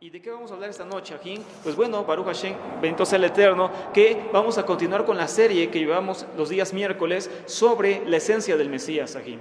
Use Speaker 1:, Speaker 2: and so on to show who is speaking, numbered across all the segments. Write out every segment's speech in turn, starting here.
Speaker 1: ¿Y de qué vamos a hablar esta noche, Ajín? Pues bueno, Baruch Hashem, bendito sea el Eterno, que vamos a continuar con la serie que llevamos los días miércoles sobre la esencia del Mesías, Ajín.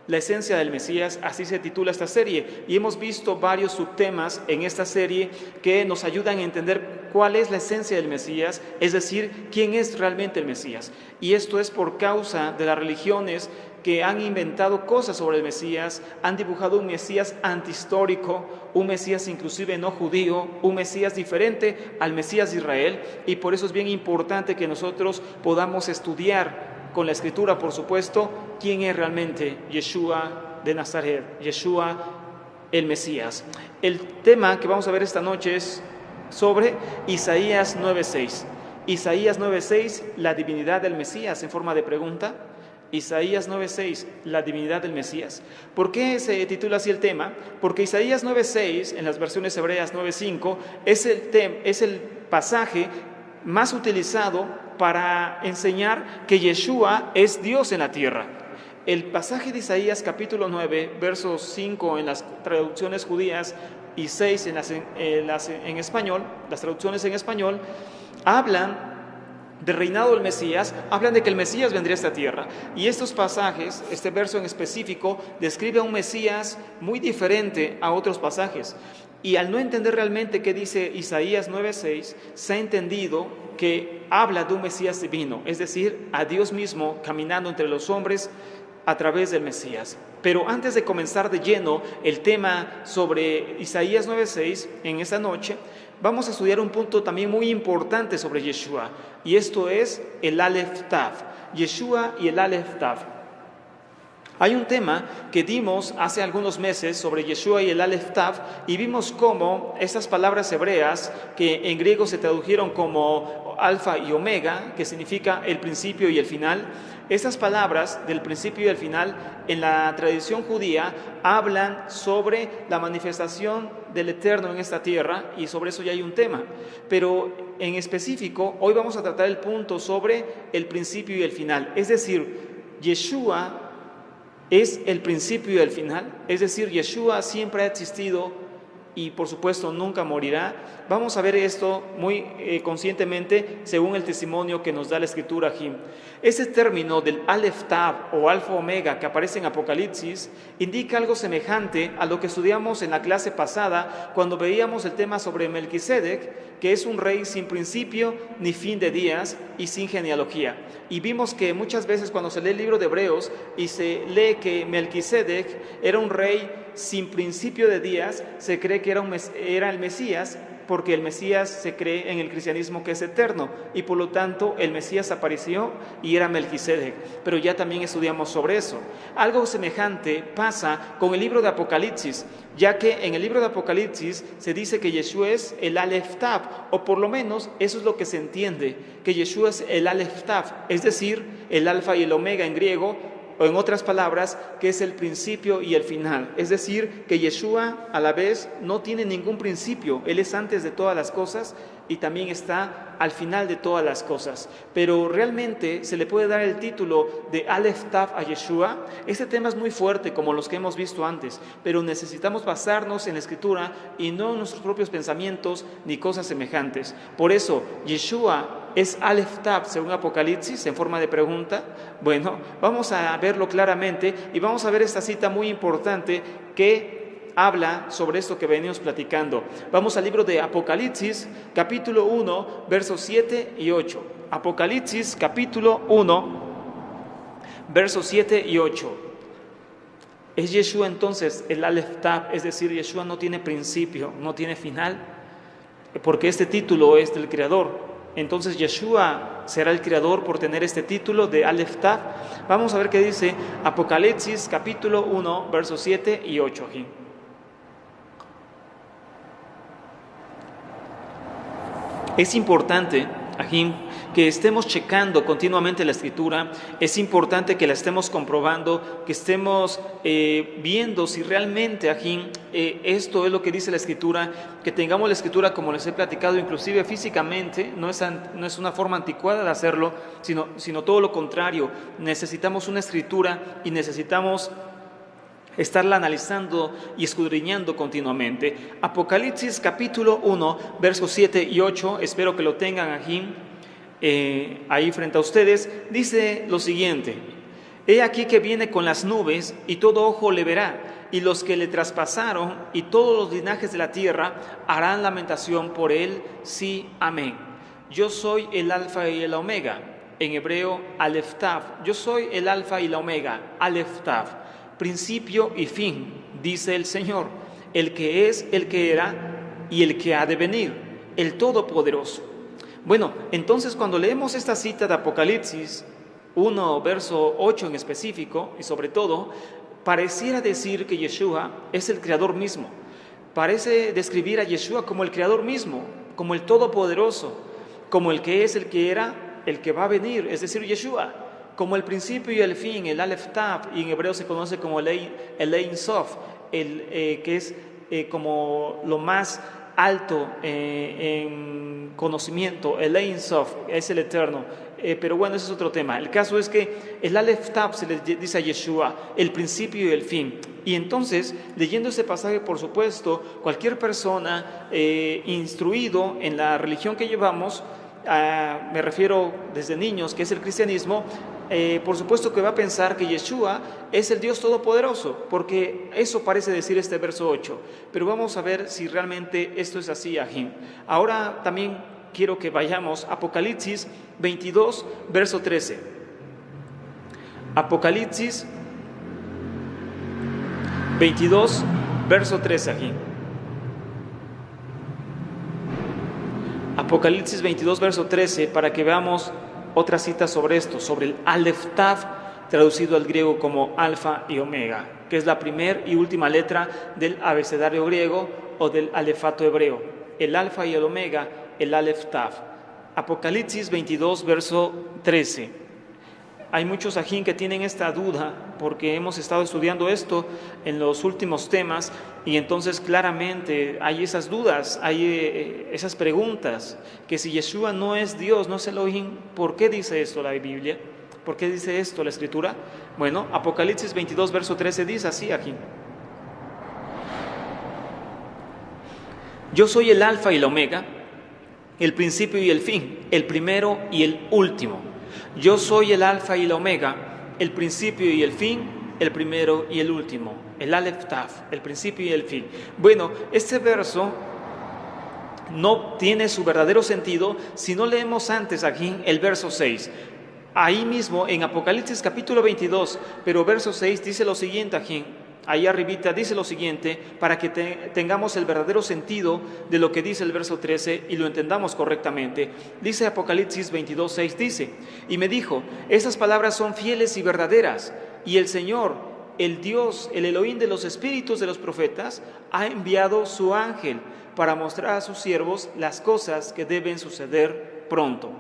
Speaker 1: La esencia del Mesías, así se titula esta serie, y hemos visto varios subtemas en esta serie que nos ayudan a entender cuál es la esencia del Mesías, es decir, quién es realmente el Mesías. Y esto es por causa de las religiones que han inventado cosas sobre el Mesías, han dibujado un Mesías antihistórico, un Mesías inclusive no judío, un Mesías diferente al Mesías de Israel, y por eso es bien importante que nosotros podamos estudiar con la Escritura, por supuesto, quién es realmente Yeshua de Nazaret, Yeshua el Mesías. El tema que vamos a ver esta noche es sobre Isaías 9:6. Isaías 9:6, la divinidad del Mesías, en forma de pregunta. Isaías 9:6, la divinidad del Mesías. ¿Por qué se titula así el tema? Porque Isaías 9:6, en las versiones hebreas 9:5, es el pasaje más utilizado para enseñar que Yeshua es Dios en la tierra. El pasaje de Isaías capítulo 9, versos 5 en las traducciones judías y 6 en español, las traducciones en español, hablan del reinado del Mesías, hablan de que el Mesías vendría a esta tierra. Y estos pasajes, este verso en específico, describe a un Mesías muy diferente a otros pasajes. Y al no entender realmente qué dice Isaías 9:6, se ha entendido que habla de un Mesías divino, es decir, a Dios mismo caminando entre los hombres a través del Mesías. Pero antes de comenzar de lleno el tema sobre Isaías 9:6 en esta noche, vamos a estudiar un punto también muy importante sobre Yeshua, y esto es el Aleph Tav, Yeshua y el Aleph Tav. Hay un tema que dimos hace algunos meses sobre Yeshua y el Aleph Tav, y vimos cómo estas palabras hebreas, que en griego se tradujeron como alfa y omega, que significa el principio y el final, estas palabras del principio y el final en la tradición judía hablan sobre la manifestación del Eterno en esta tierra, y sobre eso ya hay un tema. Pero en específico, hoy vamos a tratar el punto sobre el principio y el final, es decir, Yeshua es el principio y el final, es decir, Yeshua siempre ha existido y por supuesto nunca morirá. Vamos a ver esto muy conscientemente según el testimonio que nos da la Escritura, Jim. Ese término del Aleph Tav o Alfa Omega que aparece en Apocalipsis indica algo semejante a lo que estudiamos en la clase pasada cuando veíamos el tema sobre Melquisedec, que es un rey sin principio ni fin de días y sin genealogía. Y vimos que muchas veces cuando se lee el libro de Hebreos y se lee que Melquisedec era un rey sin principio de días, se cree que era el Mesías, porque el Mesías se cree en el cristianismo que es eterno, y por lo tanto el Mesías apareció y era Melquisedec. Pero ya también estudiamos sobre eso. Algo semejante pasa con el libro de Apocalipsis, ya que en el libro de Apocalipsis se dice que Yeshua es el Aleph Tav, o por lo menos eso es lo que se entiende, que Yeshua es el Aleph Tav, es decir, el alfa y el omega en griego, o en otras palabras, que es el principio y el final. Es decir, que Yeshua a la vez no tiene ningún principio, Él es antes de todas las cosas y también está al final de todas las cosas. Pero realmente se le puede dar el título de Aleph Tav a Yeshua. Este tema es muy fuerte, como los que hemos visto antes, pero necesitamos basarnos en la Escritura y no en nuestros propios pensamientos ni cosas semejantes. Por eso, Yeshua ¿es Aleph Tav según Apocalipsis en forma de pregunta? Bueno, vamos a verlo claramente y vamos a ver esta cita muy importante que habla sobre esto que venimos platicando. Vamos al libro de Apocalipsis, capítulo 1, versos 7 y 8. Apocalipsis, capítulo 1, versos 7 y 8. ¿Es Yeshua entonces el Aleph Tav? Es decir, Yeshua no tiene principio, no tiene final, porque este título es del Creador. Entonces Yeshua será el creador por tener este título de Aleph Tav. Vamos a ver qué dice Apocalipsis capítulo 1, versos 7 y 8. Es importante, Ajim, que estemos checando continuamente la Escritura. Es importante que la estemos comprobando, que estemos viendo si realmente, Ajim, esto es lo que dice la Escritura, que tengamos la Escritura como les he platicado, inclusive físicamente. No es una forma anticuada de hacerlo, sino todo lo contrario. Necesitamos una Escritura y necesitamos estarla analizando y escudriñando continuamente. Apocalipsis capítulo 1, versos 7 y 8, espero que lo tengan aquí, ahí frente a ustedes, dice lo siguiente: He aquí que viene con las nubes, y todo ojo le verá, y los que le traspasaron, y todos los linajes de la tierra harán lamentación por él. Sí, amén. Yo soy el alfa y el omega, en hebreo Aleph Tav. Yo soy el alfa y la omega, Aleph Tav. Principio y fin, dice el Señor, el que es, el que era y el que ha de venir, el Todopoderoso. Bueno, entonces cuando leemos esta cita de Apocalipsis 1, verso 8 en específico, y sobre todo, pareciera decir que Yeshua es el Creador mismo. Parece describir a Yeshua como el Creador mismo, como el Todopoderoso, como el que es, el que era, el que va a venir, es decir, Yeshua, como el principio y el fin, el Aleph Tav, y en hebreo se conoce como el Ein Sof, que es como lo más alto en conocimiento, el Ein Sof, es el eterno. Pero bueno, ese es otro tema. El caso es que el Aleph Tav se le dice a Yeshua, el principio y el fin. Y entonces, leyendo ese pasaje, por supuesto, cualquier persona instruido en la religión que llevamos, me refiero desde niños, que es el cristianismo, por supuesto que va a pensar que Yeshua es el Dios Todopoderoso, porque eso parece decir este verso 8. Pero vamos a ver si realmente esto es así, Ajín. Ahora también quiero que vayamos a Apocalipsis 22, verso 13. Apocalipsis 22, verso 13, Ajín. Apocalipsis 22, verso 13, para que veamos otra cita sobre esto, sobre el Aleph Tav, traducido al griego como alfa y omega, que es la primera y última letra del abecedario griego o del alefato hebreo. El alfa y el omega, el Aleph Tav. Apocalipsis 22, verso 13. Hay muchos ajín que tienen esta duda porque hemos estado estudiando esto en los últimos temas y entonces claramente hay esas dudas, hay esas preguntas, que si Yeshua no es Dios, no es Elohim, ¿por qué dice esto la Biblia? ¿Por qué dice esto la Escritura? Bueno, Apocalipsis 22, verso 13 dice así, ajín: Yo soy el alfa y la omega, el principio y el fin, el primero y el último. Yo soy el alfa y la omega, el principio y el fin, el primero y el último, el Aleph Tav, el principio y el fin. Bueno, este verso no tiene su verdadero sentido si no leemos antes aquí el verso 6. Ahí mismo en Apocalipsis capítulo 22, pero verso 6 dice lo siguiente aquí. Ahí arribita dice lo siguiente, para que tengamos el verdadero sentido de lo que dice el verso 13 y lo entendamos correctamente. Dice Apocalipsis 22, 6, dice: Y me dijo, esas palabras son fieles y verdaderas, y el Señor, el Dios, el Elohim de los espíritus de los profetas, ha enviado su ángel para mostrar a sus siervos las cosas que deben suceder pronto.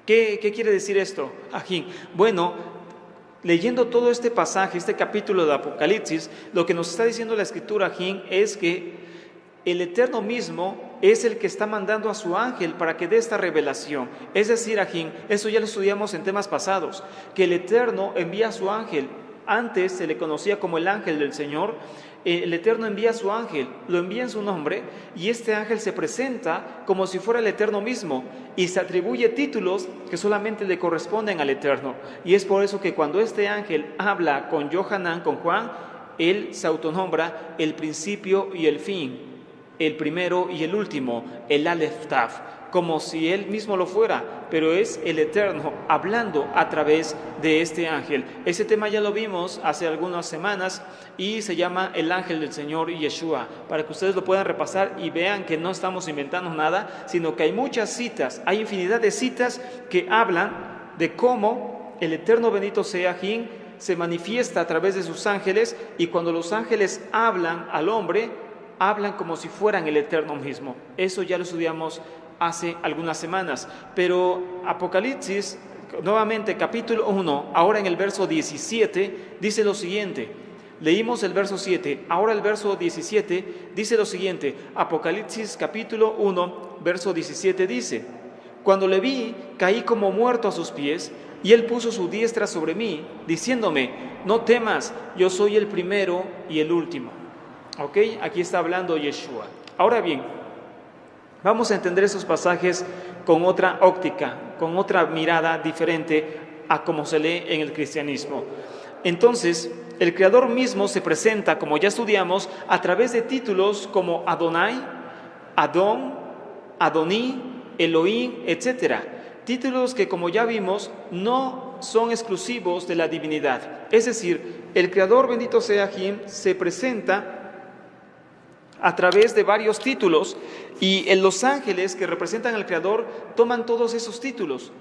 Speaker 1: ¿Qué quiere decir esto, Ajín? Bueno, leyendo todo este pasaje, este capítulo de Apocalipsis, lo que nos está diciendo la Escritura, Ajín, es que el Eterno mismo es el que está mandando a su ángel para que dé esta revelación. Es decir, Ajín, eso ya lo estudiamos en temas pasados, que el Eterno envía a su ángel. Antes se le conocía como el ángel del Señor. El Eterno envía a su ángel, lo envía en su nombre, y este ángel se presenta como si fuera el Eterno mismo y se atribuye títulos que solamente le corresponden al Eterno. Y es por eso que cuando este ángel habla con Yohanan, con Juan, él se autonombra el principio y el fin, el primero y el último, el Aleph Tav, como si él mismo lo fuera, pero es el Eterno hablando a través de este ángel. Ese tema ya lo vimos hace algunas semanas y se llama el ángel del Señor Yeshua, para que ustedes lo puedan repasar y vean que no estamos inventando nada, sino que hay muchas citas, hay infinidad de citas que hablan de cómo el Eterno bendito sea Jin se manifiesta a través de sus ángeles, y cuando los ángeles hablan al hombre, hablan como si fueran el Eterno mismo. Eso ya lo estudiamos hace algunas semanas, pero Apocalipsis, nuevamente capítulo 1, ahora en el verso 17, dice lo siguiente. Leímos el verso 7, ahora el verso 17 dice lo siguiente. Apocalipsis capítulo 1, verso 17 dice: Cuando le vi, caí como muerto a sus pies, y él puso su diestra sobre mí, diciéndome: no temas, yo soy el primero y el último. ¿Ok? Aquí está hablando Yeshua. Ahora bien, vamos a entender esos pasajes con otra óptica, con otra mirada diferente a como se lee en el cristianismo. Entonces, el Creador mismo se presenta, como ya estudiamos, a través de títulos como Adonai, Adón, Adoní, Elohim, etc. Títulos que, como ya vimos, no son exclusivos de la divinidad. Es decir, el Creador, bendito sea Jim, se presenta a través de varios títulos, y los ángeles que representan al Creador toman todos esos títulos.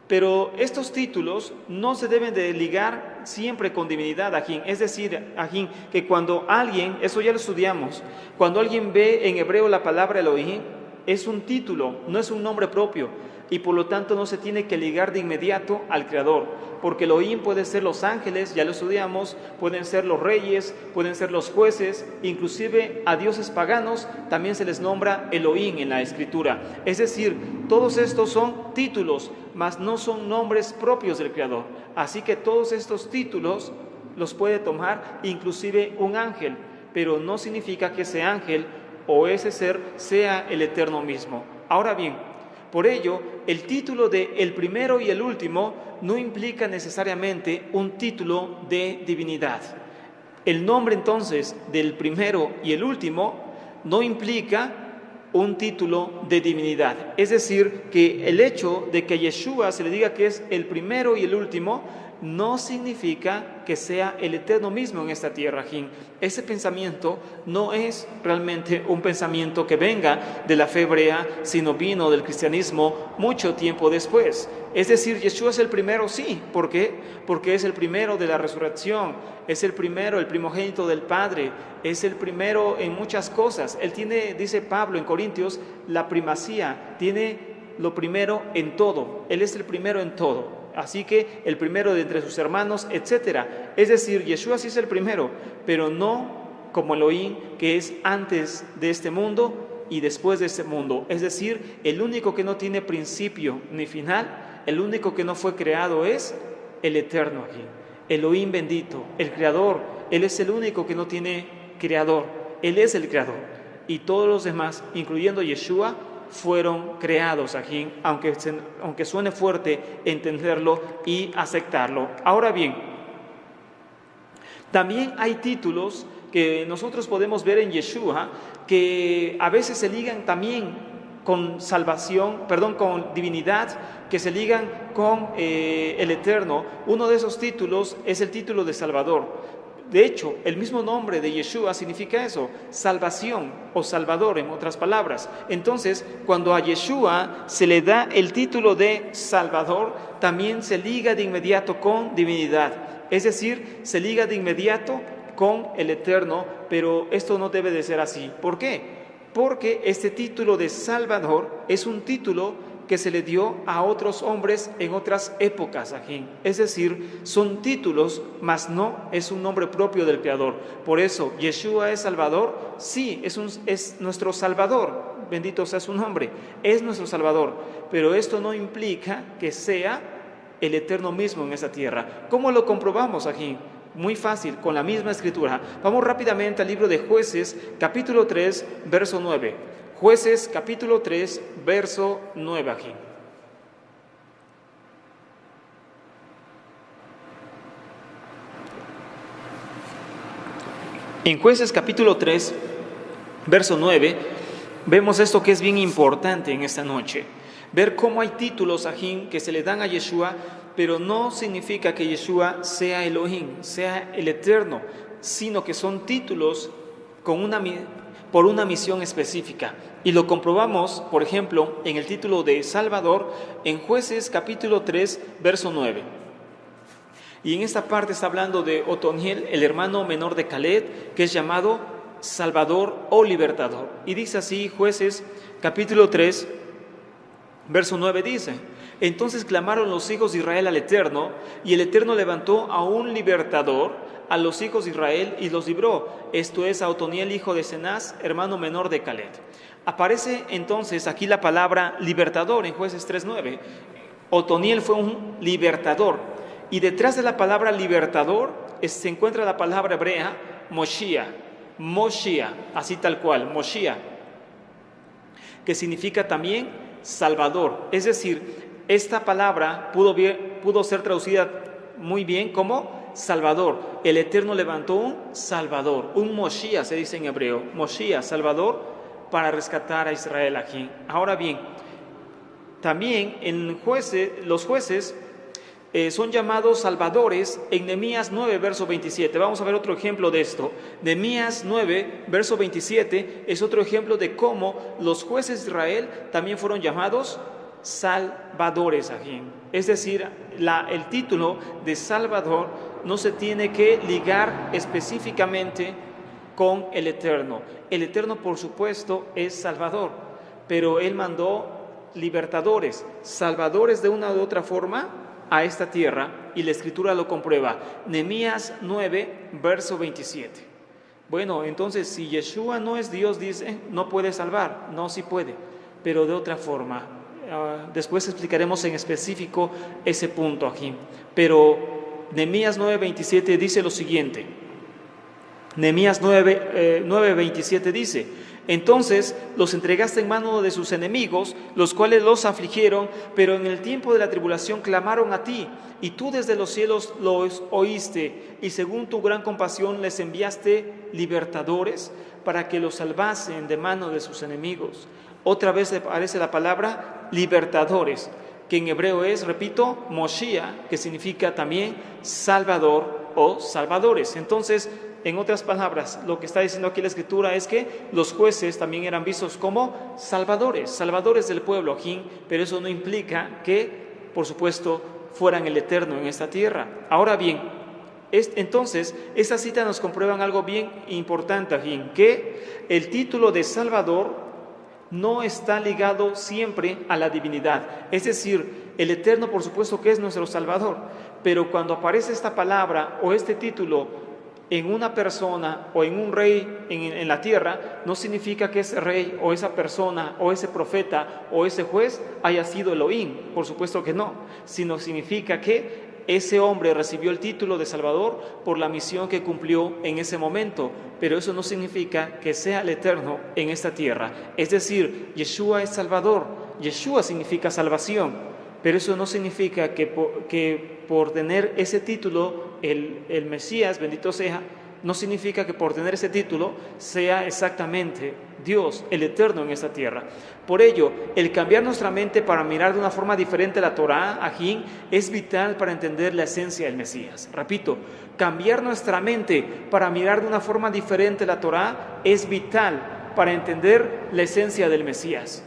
Speaker 1: Pero estos títulos no se deben de ligar siempre con divinidad, Ajín. Es decir, Ajín, que cuando alguien, eso ya lo estudiamos, cuando alguien ve en hebreo la palabra Elohim, es un título, no es un nombre propio, y por lo tanto no se tiene que ligar de inmediato al Creador, porque Elohim puede ser los ángeles, ya lo estudiamos, pueden ser los reyes, pueden ser los jueces, inclusive a dioses paganos también se les nombra Elohim en la Escritura. Es decir, todos estos son títulos, mas no son nombres propios del Creador. Así que todos estos títulos los puede tomar inclusive un ángel, pero no significa que ese ángel o ese ser sea el Eterno mismo. Ahora bien, por ello, el título de el primero y el último no implica necesariamente un título de divinidad. El nombre entonces del primero y el último no implica un título de divinidad. Es decir, que el hecho de que a Yeshua se le diga que es el primero y el último no significa que sea el Eterno mismo en esta tierra, Jim. Ese pensamiento no es realmente un pensamiento que venga de la fe hebrea, sino vino del cristianismo mucho tiempo después. Es decir, Yeshua es el primero, sí. ¿Por qué? Porque es el primero de la resurrección, es el primero, el primogénito del Padre, es el primero en muchas cosas. Él tiene, dice Pablo en Corintios, la primacía, tiene lo primero en todo. Él es el primero en todo. Así que el primero de entre sus hermanos, etcétera. Es decir, Yeshua sí es el primero, pero no como Elohim, que es antes de este mundo y después de este mundo. Es decir, el único que no tiene principio ni final, el único que no fue creado es el Eterno aquí. Elohim bendito, el Creador. Él es el único que no tiene creador. Él es el Creador. Y todos los demás, incluyendo Yeshua, fueron creados aquí, aunque suene fuerte entenderlo y aceptarlo. Ahora bien, también hay títulos que nosotros podemos ver en Yeshua que a veces se ligan también con salvación, con divinidad, que se ligan con el Eterno. Uno de esos títulos es el título de Salvador. De hecho, el mismo nombre de Yeshua significa eso, salvación o salvador, en otras palabras. Entonces, cuando a Yeshua se le da el título de Salvador, también se liga de inmediato con divinidad. Es decir, se liga de inmediato con el Eterno, pero esto no debe de ser así. ¿Por qué? Porque este título de Salvador es un título que se le dio a otros hombres en otras épocas aquí. Es decir, son títulos, mas no es un nombre propio del Creador. Por eso, ¿Yeshua es Salvador? Sí, es nuestro Salvador. Bendito sea su nombre. Es nuestro Salvador. Pero esto no implica que sea el Eterno mismo en esa tierra. ¿Cómo lo comprobamos aquí? Muy fácil, con la misma escritura. Vamos rápidamente al libro de Jueces, capítulo 3, verso 9. Jueces capítulo 3, verso 9 aquí. En Jueces capítulo 3, verso 9, vemos esto que es bien importante en esta noche. Ver cómo hay títulos aquí que se le dan a Yeshua, pero no significa que Yeshua sea Elohim, sea el Eterno, sino que son títulos por una misión específica. Y lo comprobamos, por ejemplo, en el título de Salvador, en Jueces capítulo 3, verso 9. Y en esta parte está hablando de Otoniel, el hermano menor de Caleb, que es llamado Salvador o Libertador. Y dice así, Jueces capítulo 3, verso 9 dice: entonces clamaron los hijos de Israel al Eterno, y el Eterno levantó a un libertador a los hijos de Israel y los libró. Esto es a Otoniel, hijo de Cenaz, hermano menor de Caleb. Aparece entonces aquí la palabra libertador en Jueces 3:9. Otoniel fue un libertador. Y detrás de la palabra libertador se encuentra la palabra hebrea Moshiach. Moshiach, así tal cual, Moshiach, que significa también Salvador. Es decir, esta palabra pudo ser traducida muy bien como Salvador. El Eterno levantó un Salvador, un Moshiach se dice en hebreo, Moshiach, Salvador, para rescatar a Israel aquí. Ahora bien, también los jueces son llamados salvadores en Nehemías 9, verso 27. Vamos a ver otro ejemplo de esto. Nehemías 9, verso 27 es otro ejemplo de cómo los jueces de Israel también fueron llamados salvadores aquí. Es decir, el título de Salvador no se tiene que ligar específicamente con el Eterno. El Eterno, por supuesto, es Salvador, pero Él mandó libertadores, salvadores de una u otra forma a esta tierra, y la Escritura lo comprueba. Nehemías 9, verso 27. Bueno, entonces, si Yeshua no es Dios, dice, no puede salvar. No, sí puede, pero de otra forma. Después explicaremos en específico ese punto aquí. Pero Nehemías 9, 27 dice lo siguiente. Nehemías 9, 27 dice: entonces los entregaste en mano de sus enemigos, los cuales los afligieron, pero en el tiempo de la tribulación clamaron a ti, y tú desde los cielos los oíste, y según tu gran compasión les enviaste libertadores para que los salvasen de mano de sus enemigos. Otra vez aparece la palabra libertadores, que en hebreo es, repito, Moshiach, que significa también Salvador o salvadores. Entonces, en otras palabras, lo que está diciendo aquí la Escritura es que los jueces también eran vistos como salvadores del pueblo, pero eso no implica que, por supuesto, fueran el Eterno en esta tierra. Ahora bien, entonces, estas citas nos comprueban algo bien importante, que el título de Salvador no está ligado siempre a la divinidad. Es decir, el Eterno, por supuesto, que es nuestro Salvador, pero cuando aparece esta palabra o este título en una persona o en un rey en la tierra, no significa que ese rey o esa persona o ese profeta o ese juez haya sido Elohim, por supuesto que no, sino significa que ese hombre recibió el título de Salvador por la misión que cumplió en ese momento, pero eso no significa que sea el Eterno en esta tierra. Es decir, Yeshua es Salvador, Yeshua significa salvación, pero eso no significa que por tener ese título, el Mesías, bendito sea, no significa que por tener ese título sea exactamente Dios, el Eterno en esta tierra. Por ello, el cambiar nuestra mente para mirar de una forma diferente la Torá, aquí, es vital para entender la esencia del Mesías. Repito, cambiar nuestra mente para mirar de una forma diferente la Torá es vital para entender la esencia del Mesías.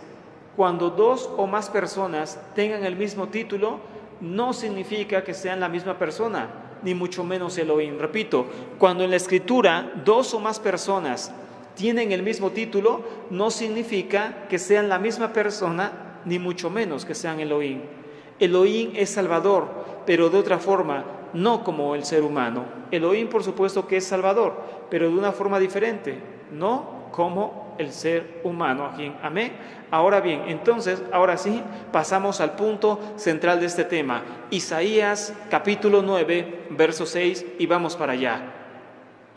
Speaker 1: Cuando dos o más personas tengan el mismo título, no significa que sean la misma persona, ni mucho menos Elohim. Repito, cuando en la Escritura dos o más personas tienen el mismo título, no significa que sean la misma persona, ni mucho menos que sean Elohim. Elohim es Salvador, pero de otra forma, no como el ser humano. Elohim, por supuesto, que es Salvador, pero de una forma diferente, no como el ser humano. Amén. Ahora bien, entonces, ahora sí, pasamos al punto central de este tema. Isaías capítulo 9, verso 6, y vamos para allá.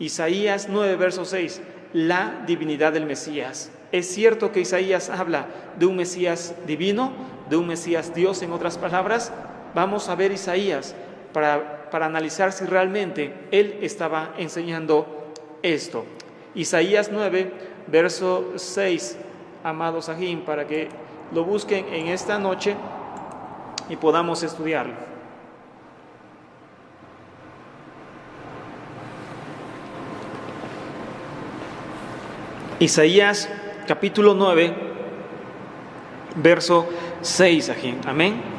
Speaker 1: Isaías 9, verso 6, la divinidad del Mesías. Es cierto que Isaías habla de un Mesías divino, de un Mesías Dios, en otras palabras. Vamos a ver Isaías para analizar si realmente él estaba enseñando esto. Isaías 9, verso 6, amados Ajim, para que lo busquen en esta noche y podamos estudiarlo. Isaías capítulo 9, verso 6, Ajim. Amén.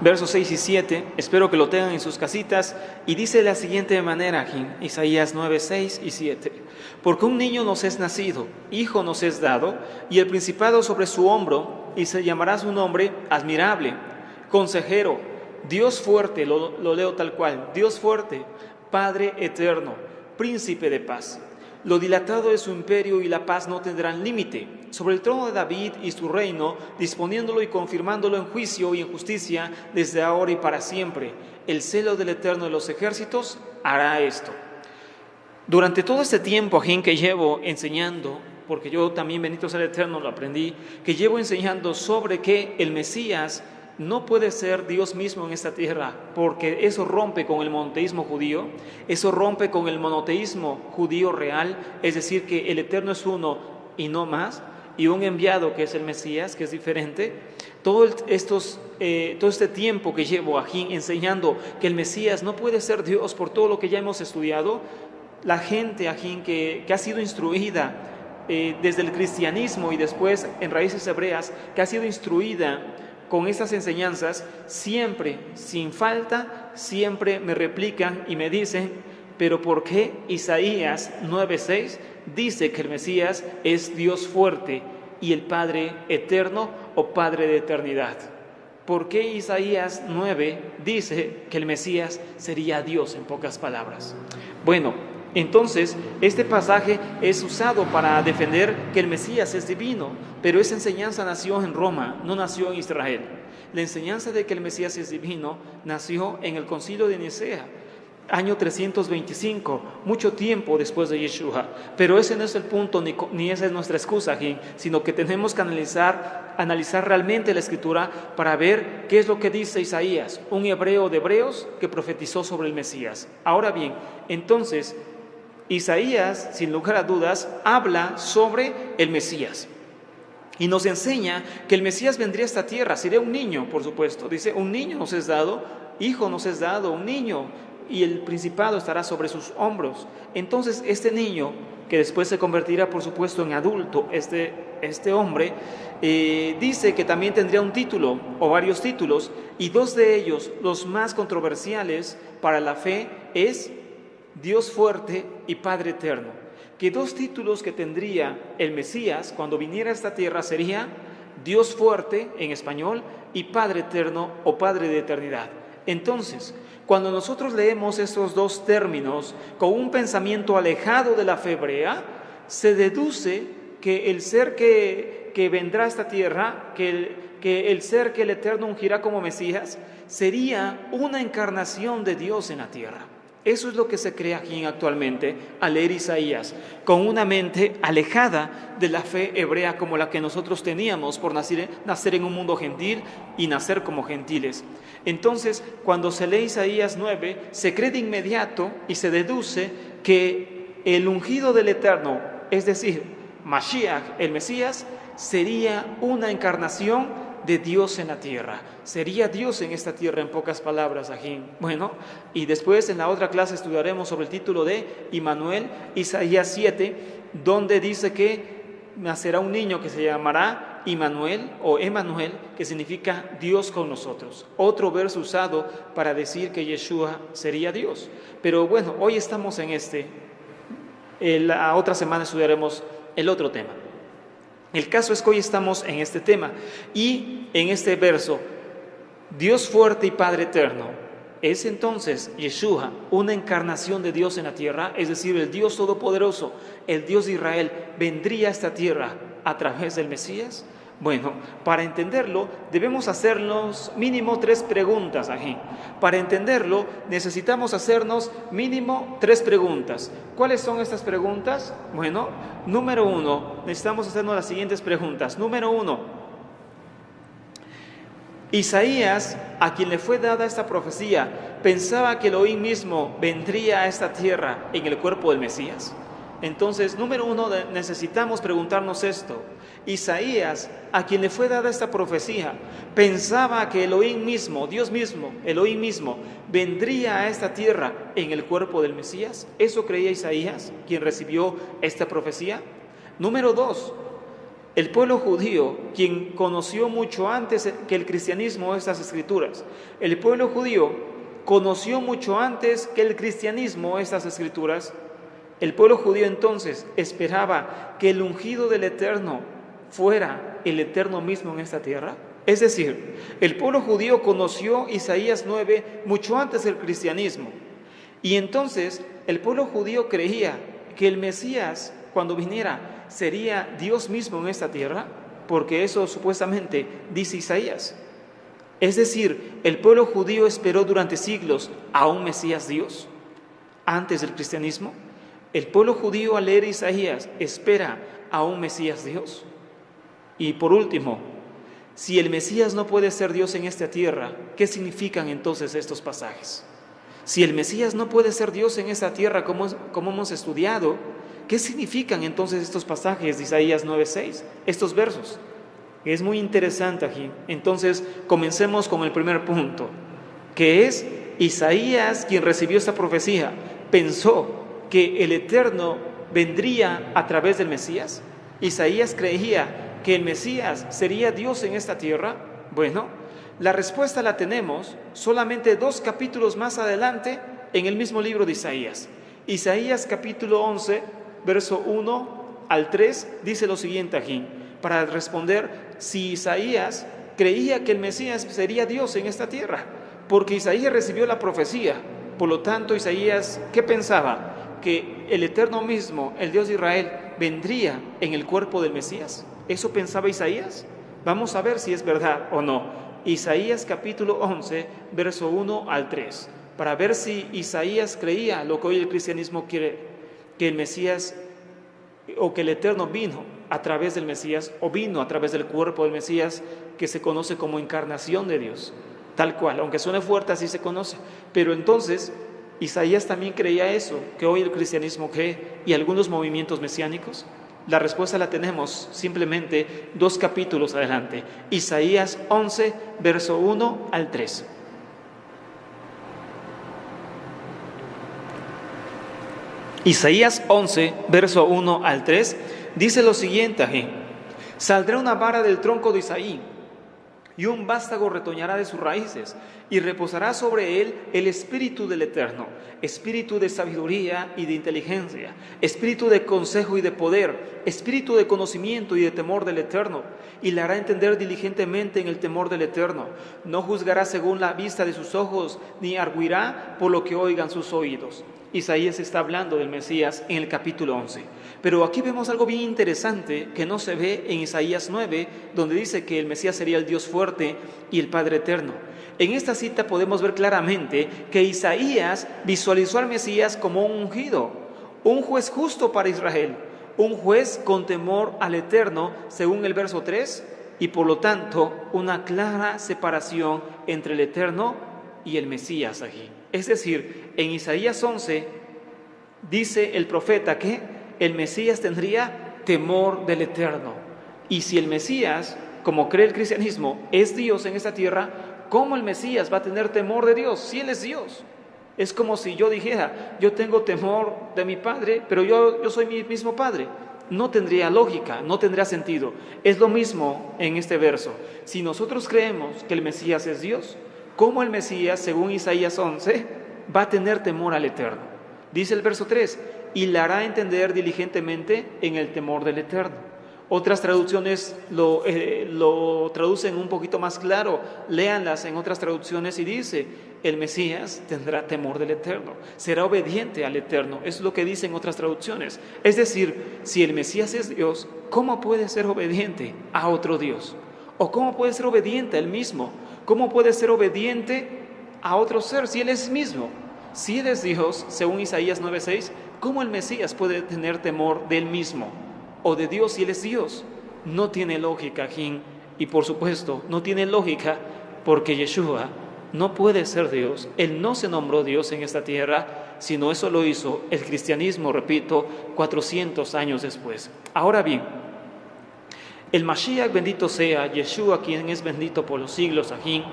Speaker 1: Versos 6 y 7, espero que lo tengan en sus casitas, y dice de la siguiente manera, Isaías 9, 6 y 7. Porque un niño nos es nacido, hijo nos es dado, y el principado sobre su hombro, y se llamará su nombre admirable, consejero, Dios fuerte, lo leo tal cual, Dios fuerte, Padre eterno, príncipe de paz. Lo dilatado de su imperio y la paz no tendrán límite. Sobre el trono de David y su reino, disponiéndolo y confirmándolo en juicio y en justicia desde ahora y para siempre. El celo del Eterno de los ejércitos hará esto. Durante todo este tiempo, que llevo enseñando, porque yo también, bendito sea el Eterno, lo aprendí, que llevo enseñando sobre que el Mesías no puede ser Dios mismo en esta tierra, porque eso rompe con el monoteísmo judío, eso rompe con el monoteísmo judío real, es decir, que el Eterno es uno y no más, y un enviado que es el Mesías, que es diferente. Todo este tiempo que llevo aquí enseñando que el Mesías no puede ser Dios por todo lo que ya hemos estudiado, la gente aquí que ha sido instruida desde el cristianismo y después en raíces hebreas, que ha sido instruida con estas enseñanzas, siempre, sin falta, siempre me replican y me dicen, pero ¿por qué Isaías 9:6 dice que el Mesías es Dios fuerte y el Padre eterno o Padre de eternidad? ¿Por qué Isaías 9 dice que el Mesías sería Dios, en pocas palabras? Bueno, entonces este pasaje es usado para defender que el Mesías es divino, pero esa enseñanza nació en Roma, no nació en Israel. La enseñanza de que el Mesías es divino nació en el Concilio de Nicea, año 325, mucho tiempo después de Yeshua. Pero ese no es el punto, ni esa es nuestra excusa aquí, sino que tenemos que analizar realmente la Escritura para ver qué es lo que dice Isaías, un hebreo de hebreos que profetizó sobre el Mesías. Ahora bien, entonces, Isaías, sin lugar a dudas, habla sobre el Mesías y nos enseña que el Mesías vendría a esta tierra, sería un niño, por supuesto. Dice, un niño nos es dado, hijo nos es dado, un niño, y el principado estará sobre sus hombros. Entonces este niño, que después se convertirá por supuesto en adulto, este hombre, dice que también tendría un título o varios títulos, y dos de ellos, los más controversiales para la fe, es Dios fuerte y Padre eterno. Que dos títulos que tendría el Mesías cuando viniera a esta tierra sería Dios fuerte en español y Padre eterno o Padre de eternidad. Entonces, cuando nosotros leemos estos dos términos con un pensamiento alejado de la fe hebrea, se deduce que el ser que vendrá a esta tierra, que el ser que el Eterno ungirá como Mesías, sería una encarnación de Dios en la tierra. Eso es lo que se cree aquí actualmente al leer Isaías, con una mente alejada de la fe hebrea como la que nosotros teníamos por nacer en un mundo gentil y nacer como gentiles. Entonces, cuando se lee Isaías 9, se cree de inmediato y se deduce que el ungido del Eterno, es decir, Mashiach, el Mesías, sería una encarnación de Dios en la tierra. Sería Dios en esta tierra, en pocas palabras, aquí. Bueno, y después en la otra clase estudiaremos sobre el título de Immanuel, Isaías 7, donde dice que nacerá un niño que se llamará Immanuel o Emanuel, que significa Dios con nosotros. Otro verso usado para decir que Yeshua sería Dios. Pero bueno, hoy estamos en la otra semana estudiaremos el otro tema. El caso es que hoy estamos en este tema y en este verso, Dios fuerte y Padre eterno, es entonces Yeshua una encarnación de Dios en la tierra, es decir, el Dios todopoderoso, el Dios de Israel, vendría a esta tierra a través del Mesías. Bueno, para entenderlo debemos hacernos mínimo 3 preguntas aquí. Para entenderlo necesitamos hacernos mínimo 3 preguntas. ¿Cuáles son estas preguntas? Bueno, número 1, necesitamos hacernos las siguientes preguntas. Número 1, Isaías, a quien le fue dada esta profecía, ¿pensaba que Elohim mismo vendría a esta tierra en el cuerpo del Mesías? Entonces, número 1, necesitamos preguntarnos esto. Isaías, a quien le fue dada esta profecía, pensaba que Elohim mismo, Dios mismo, Elohim mismo, vendría a esta tierra en el cuerpo del Mesías. ¿Eso creía Isaías, quien recibió esta profecía? Número 2, el pueblo judío, quien conoció mucho antes que el cristianismo estas escrituras, el pueblo judío conoció mucho antes que el cristianismo estas escrituras. El pueblo judío entonces esperaba que el ungido del Eterno fuera el Eterno mismo en esta tierra. Es decir, el pueblo judío conoció Isaías 9 mucho antes del cristianismo. Y entonces el pueblo judío creía que el Mesías, cuando viniera, sería Dios mismo en esta tierra, porque eso supuestamente dice Isaías. Es decir, el pueblo judío esperó durante siglos a un Mesías Dios. Antes del cristianismo, el pueblo judío al leer Isaías espera a un Mesías Dios. Y por último, si el Mesías no puede ser Dios en esta tierra, ¿qué significan entonces estos pasajes? Si el Mesías no puede ser Dios en esta tierra como hemos estudiado, ¿qué significan entonces estos pasajes de Isaías 9:6? Estos versos. Es muy interesante aquí. Entonces, comencemos con el primer punto, que es Isaías, quien recibió esta profecía, pensó que el Eterno vendría a través del Mesías. Isaías creía que el Mesías sería Dios en esta tierra. Bueno, la respuesta la tenemos solamente 2 capítulos más adelante en el mismo libro de Isaías. Isaías capítulo 11, verso 1 al 3, dice lo siguiente aquí, para responder si Isaías creía que el Mesías sería Dios en esta tierra, porque Isaías recibió la profecía. Por lo tanto, Isaías, ¿qué pensaba? Que el Eterno mismo, el Dios de Israel, vendría en el cuerpo del Mesías. ¿Eso pensaba Isaías? Vamos a ver si es verdad o no. Isaías capítulo 11, verso 1 al 3, para ver si Isaías creía lo que hoy el cristianismo quiere, que el Mesías o que el Eterno vino a través del Mesías o vino a través del cuerpo del Mesías, que se conoce como encarnación de Dios, tal cual, aunque suene fuerte, así se conoce. Pero entonces Isaías también creía eso, que hoy el cristianismo cree, y algunos movimientos mesiánicos. La respuesta la tenemos simplemente 2 capítulos adelante. Isaías 11, verso 1 al 3. Isaías 11, verso 1 al 3, dice lo siguiente aquí: saldrá una vara del tronco de Isaí, y un vástago retoñará de sus raíces, y reposará sobre él el espíritu del Eterno, espíritu de sabiduría y de inteligencia, espíritu de consejo y de poder, espíritu de conocimiento y de temor del Eterno, y le hará entender diligentemente en el temor del Eterno. No juzgará según la vista de sus ojos, ni arguirá por lo que oigan sus oídos. Isaías está hablando del Mesías en el capítulo 11. Pero aquí vemos algo bien interesante que no se ve en Isaías 9, donde dice que el Mesías sería el Dios fuerte y el Padre eterno. En esta cita podemos ver claramente que Isaías visualizó al Mesías como un ungido, un juez justo para Israel, un juez con temor al Eterno, según el verso 3, y por lo tanto una clara separación entre el Eterno y el Mesías aquí. Es decir, en Isaías 11 dice el profeta que el Mesías tendría temor del Eterno. Y si el Mesías, como cree el cristianismo, es Dios en esta tierra, ¿cómo el Mesías va a tener temor de Dios si Él es Dios? Es como si yo dijera, yo tengo temor de mi Padre, pero yo soy mi mismo Padre. No tendría lógica, no tendría sentido. Es lo mismo en este verso. Si nosotros creemos que el Mesías es Dios, ¿cómo el Mesías, según Isaías 11, va a tener temor al Eterno? Dice el verso 3, y le hará entender diligentemente en el temor del Eterno. Otras traducciones lo traducen un poquito más claro. Léanlas en otras traducciones y dice, el Mesías tendrá temor del Eterno, será obediente al Eterno. Es lo que dicen otras traducciones. Es decir, si el Mesías es Dios, ¿cómo puede ser obediente a otro Dios? ¿O cómo puede ser obediente a Él mismo? ¿Cómo puede ser obediente a otro ser si Él es mismo? Si Él es Dios, según Isaías 9:6, ¿cómo el Mesías puede tener temor de Él mismo? O de Dios si Él es Dios. No tiene lógica, Jim. Y por supuesto, no tiene lógica porque Yeshua no puede ser Dios. Él no se nombró Dios en esta tierra, sino eso lo hizo el cristianismo, repito, 400 años después. Ahora bien, el Mashiach, bendito sea, Yeshua, quien es bendito por los siglos, aquí,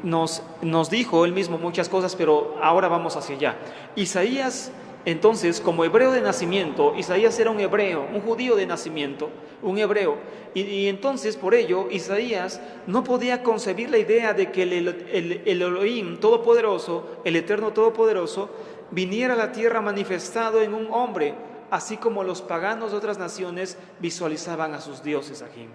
Speaker 1: nos dijo él mismo muchas cosas, pero ahora vamos hacia allá. Isaías, entonces, como hebreo de nacimiento, Isaías era un hebreo, un judío de nacimiento, un hebreo, y entonces por ello Isaías no podía concebir la idea de que el Elohim Todopoderoso, el Eterno Todopoderoso, viniera a la tierra manifestado en un hombre, así como los paganos de otras naciones visualizaban a sus dioses aquí.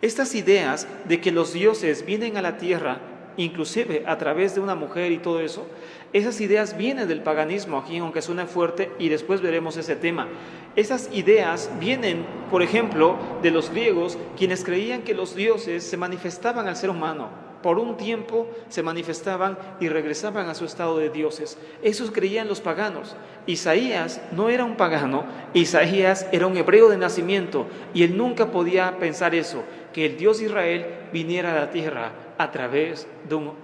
Speaker 1: Estas ideas de que los dioses vienen a la tierra inclusive a través de una mujer y todo eso, esas ideas vienen del paganismo aquí, aunque suene fuerte, y después veremos ese tema. Esas ideas vienen, por ejemplo, de los griegos, quienes creían que los dioses se manifestaban al ser humano. Por un tiempo se manifestaban y regresaban a su estado de dioses. Eso creían los paganos. Isaías no era un pagano, Isaías era un hebreo de nacimiento, y él nunca podía pensar eso, que el Dios de Israel viniera a la tierra a través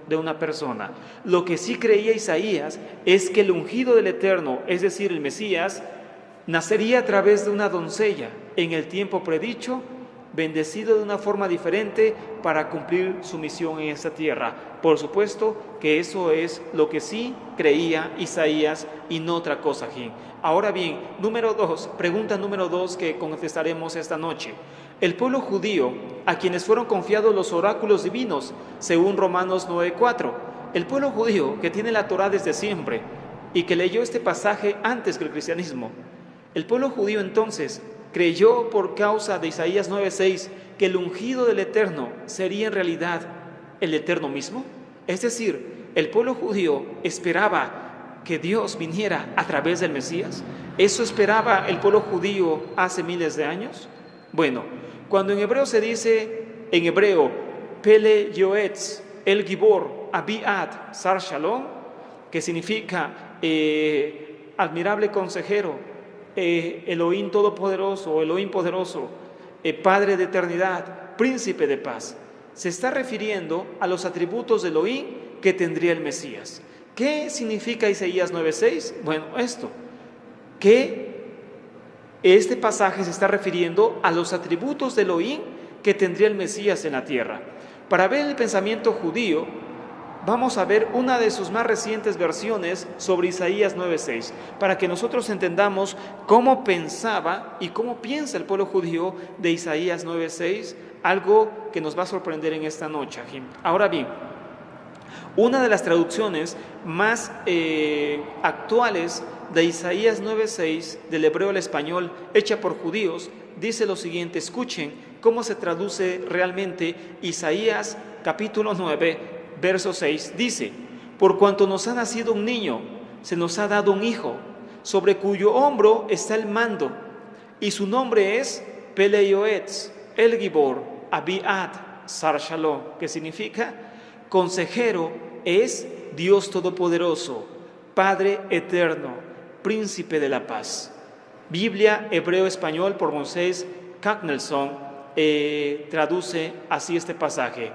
Speaker 1: de una persona. Lo que sí creía Isaías es que el ungido del Eterno, es decir, el Mesías, nacería a través de una doncella en el tiempo predicho, bendecido de una forma diferente para cumplir su misión en esta tierra. Por supuesto que eso es lo que sí creía Isaías y no otra cosa aquí. Ahora bien, pregunta número 2 que contestaremos esta noche. El pueblo judío, a quienes fueron confiados los oráculos divinos, según Romanos 9:4, el pueblo judío que tiene la Torá desde siempre y que leyó este pasaje antes que el cristianismo, el pueblo judío entonces creyó por causa de Isaías 9:6 que el ungido del Eterno sería en realidad el Eterno mismo. Es decir, el pueblo judío esperaba que Dios viniera a través del Mesías. ¿Eso esperaba el pueblo judío hace miles de años? Bueno, cuando en hebreo se dice, en hebreo, Pele Yoetz, El Gibor, Abiad, Sar Shalom, que significa admirable consejero, Elohim todopoderoso, Elohim poderoso, Padre de eternidad, príncipe de paz. Se está refiriendo a los atributos de Elohim que tendría el Mesías. ¿Qué significa Isaías 9:6? Bueno, esto, que este pasaje se está refiriendo a los atributos de Elohim que tendría el Mesías en la tierra. Para ver el pensamiento judío, vamos a ver una de sus más recientes versiones sobre Isaías 9:6, para que nosotros entendamos cómo pensaba y cómo piensa el pueblo judío de Isaías 9:6, algo que nos va a sorprender en esta noche. Ahora bien, una de las traducciones más actuales de Isaías 9:6, del hebreo al español, hecha por judíos, dice lo siguiente. Escuchen cómo se traduce realmente Isaías capítulo 9, verso 6, dice: por cuanto nos ha nacido un niño, se nos ha dado un hijo, sobre cuyo hombro está el mando, y su nombre es Pele Yoetz, El Gibor, Abiad, Sar Shalom, que significa consejero es Dios Todopoderoso, Padre Eterno, Príncipe de la Paz. Biblia hebreo-español por Moisés Katznelson traduce así este pasaje.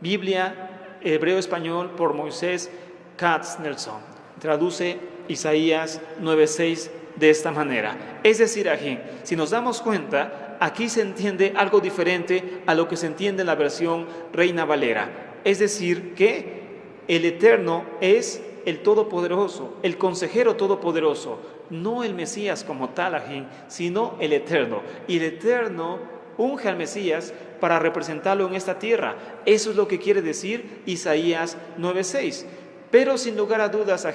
Speaker 1: Biblia hebreo-español por Moisés Katznelson traduce Isaías 9:6 de esta manera. Es decir, aquí, si nos damos cuenta, aquí se entiende algo diferente a lo que se entiende en la versión Reina Valera. Es decir, que el Eterno es el Todopoderoso, el Consejero Todopoderoso, no el Mesías como tal, sino el Eterno. Y el Eterno unge al Mesías para representarlo en esta tierra. Eso es lo que quiere decir Isaías 9:6. Pero sin lugar a dudas,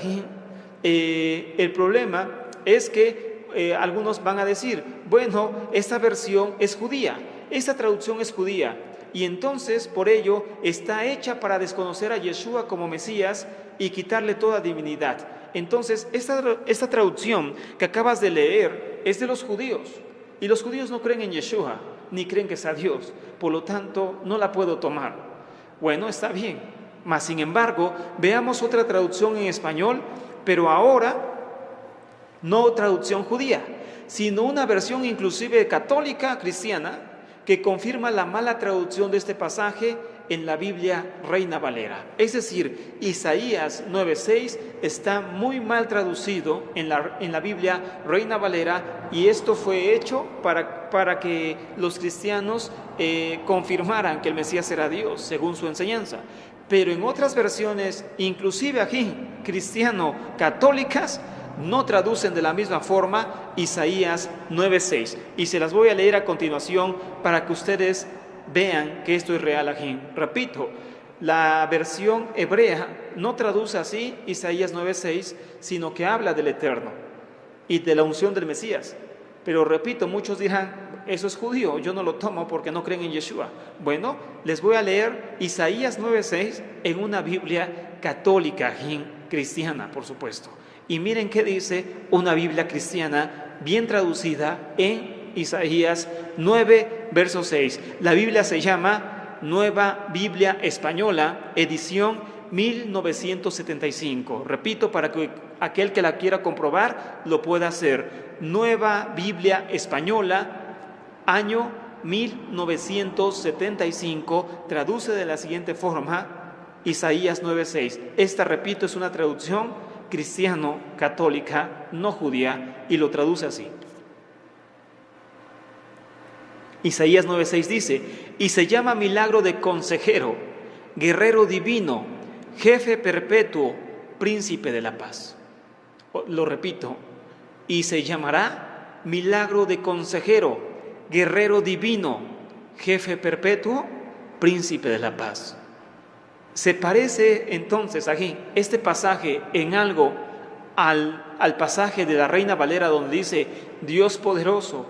Speaker 1: el problema es que algunos van a decir, bueno, esta versión es judía, esta traducción es judía, y entonces por ello está hecha para desconocer a Yeshua como Mesías y quitarle toda divinidad. Entonces esta traducción que acabas de leer es de los judíos, y los judíos no creen en Yeshua ni creen que sea Dios, por lo tanto no la puedo tomar. Bueno, está bien, mas sin embargo veamos otra traducción en español, pero ahora no traducción judía, sino una versión inclusive católica cristiana que confirma la mala traducción de este pasaje en la Biblia Reina Valera. Es decir, Isaías 9:6 está muy mal traducido en la Biblia Reina Valera, y esto fue hecho para que los cristianos confirmaran que el Mesías era Dios, según su enseñanza. Pero en otras versiones, inclusive aquí, cristiano-católicas, no traducen de la misma forma Isaías 9:6. Y se las voy a leer a continuación para que ustedes vean que esto es real aquí. Repito, la versión hebrea no traduce así Isaías 9:6, sino que habla del Eterno y de la unción del Mesías. Pero repito, muchos dirán, eso es judío, yo no lo tomo porque no creen en Yeshua. Bueno, les voy a leer Isaías 9:6 en una Biblia católica, cristiana, por supuesto. Y miren qué dice una Biblia cristiana bien traducida en Isaías 9, verso 6. La Biblia se llama Nueva Biblia Española, edición 1975. Repito, para que aquel que la quiera comprobar lo pueda hacer. Nueva Biblia Española, año 1975, traduce de la siguiente forma Isaías 9:6. Esta, repito, es una traducción cristiano-católica, no judía, y lo traduce así. Isaías 9:6 dice: y se llama milagro de consejero, guerrero divino, jefe perpetuo, príncipe de la paz. Lo repito, y se llamará milagro de consejero, guerrero divino, jefe perpetuo, príncipe de la paz. ¿Se parece entonces aquí este pasaje en algo al pasaje de la Reina Valera donde dice Dios poderoso,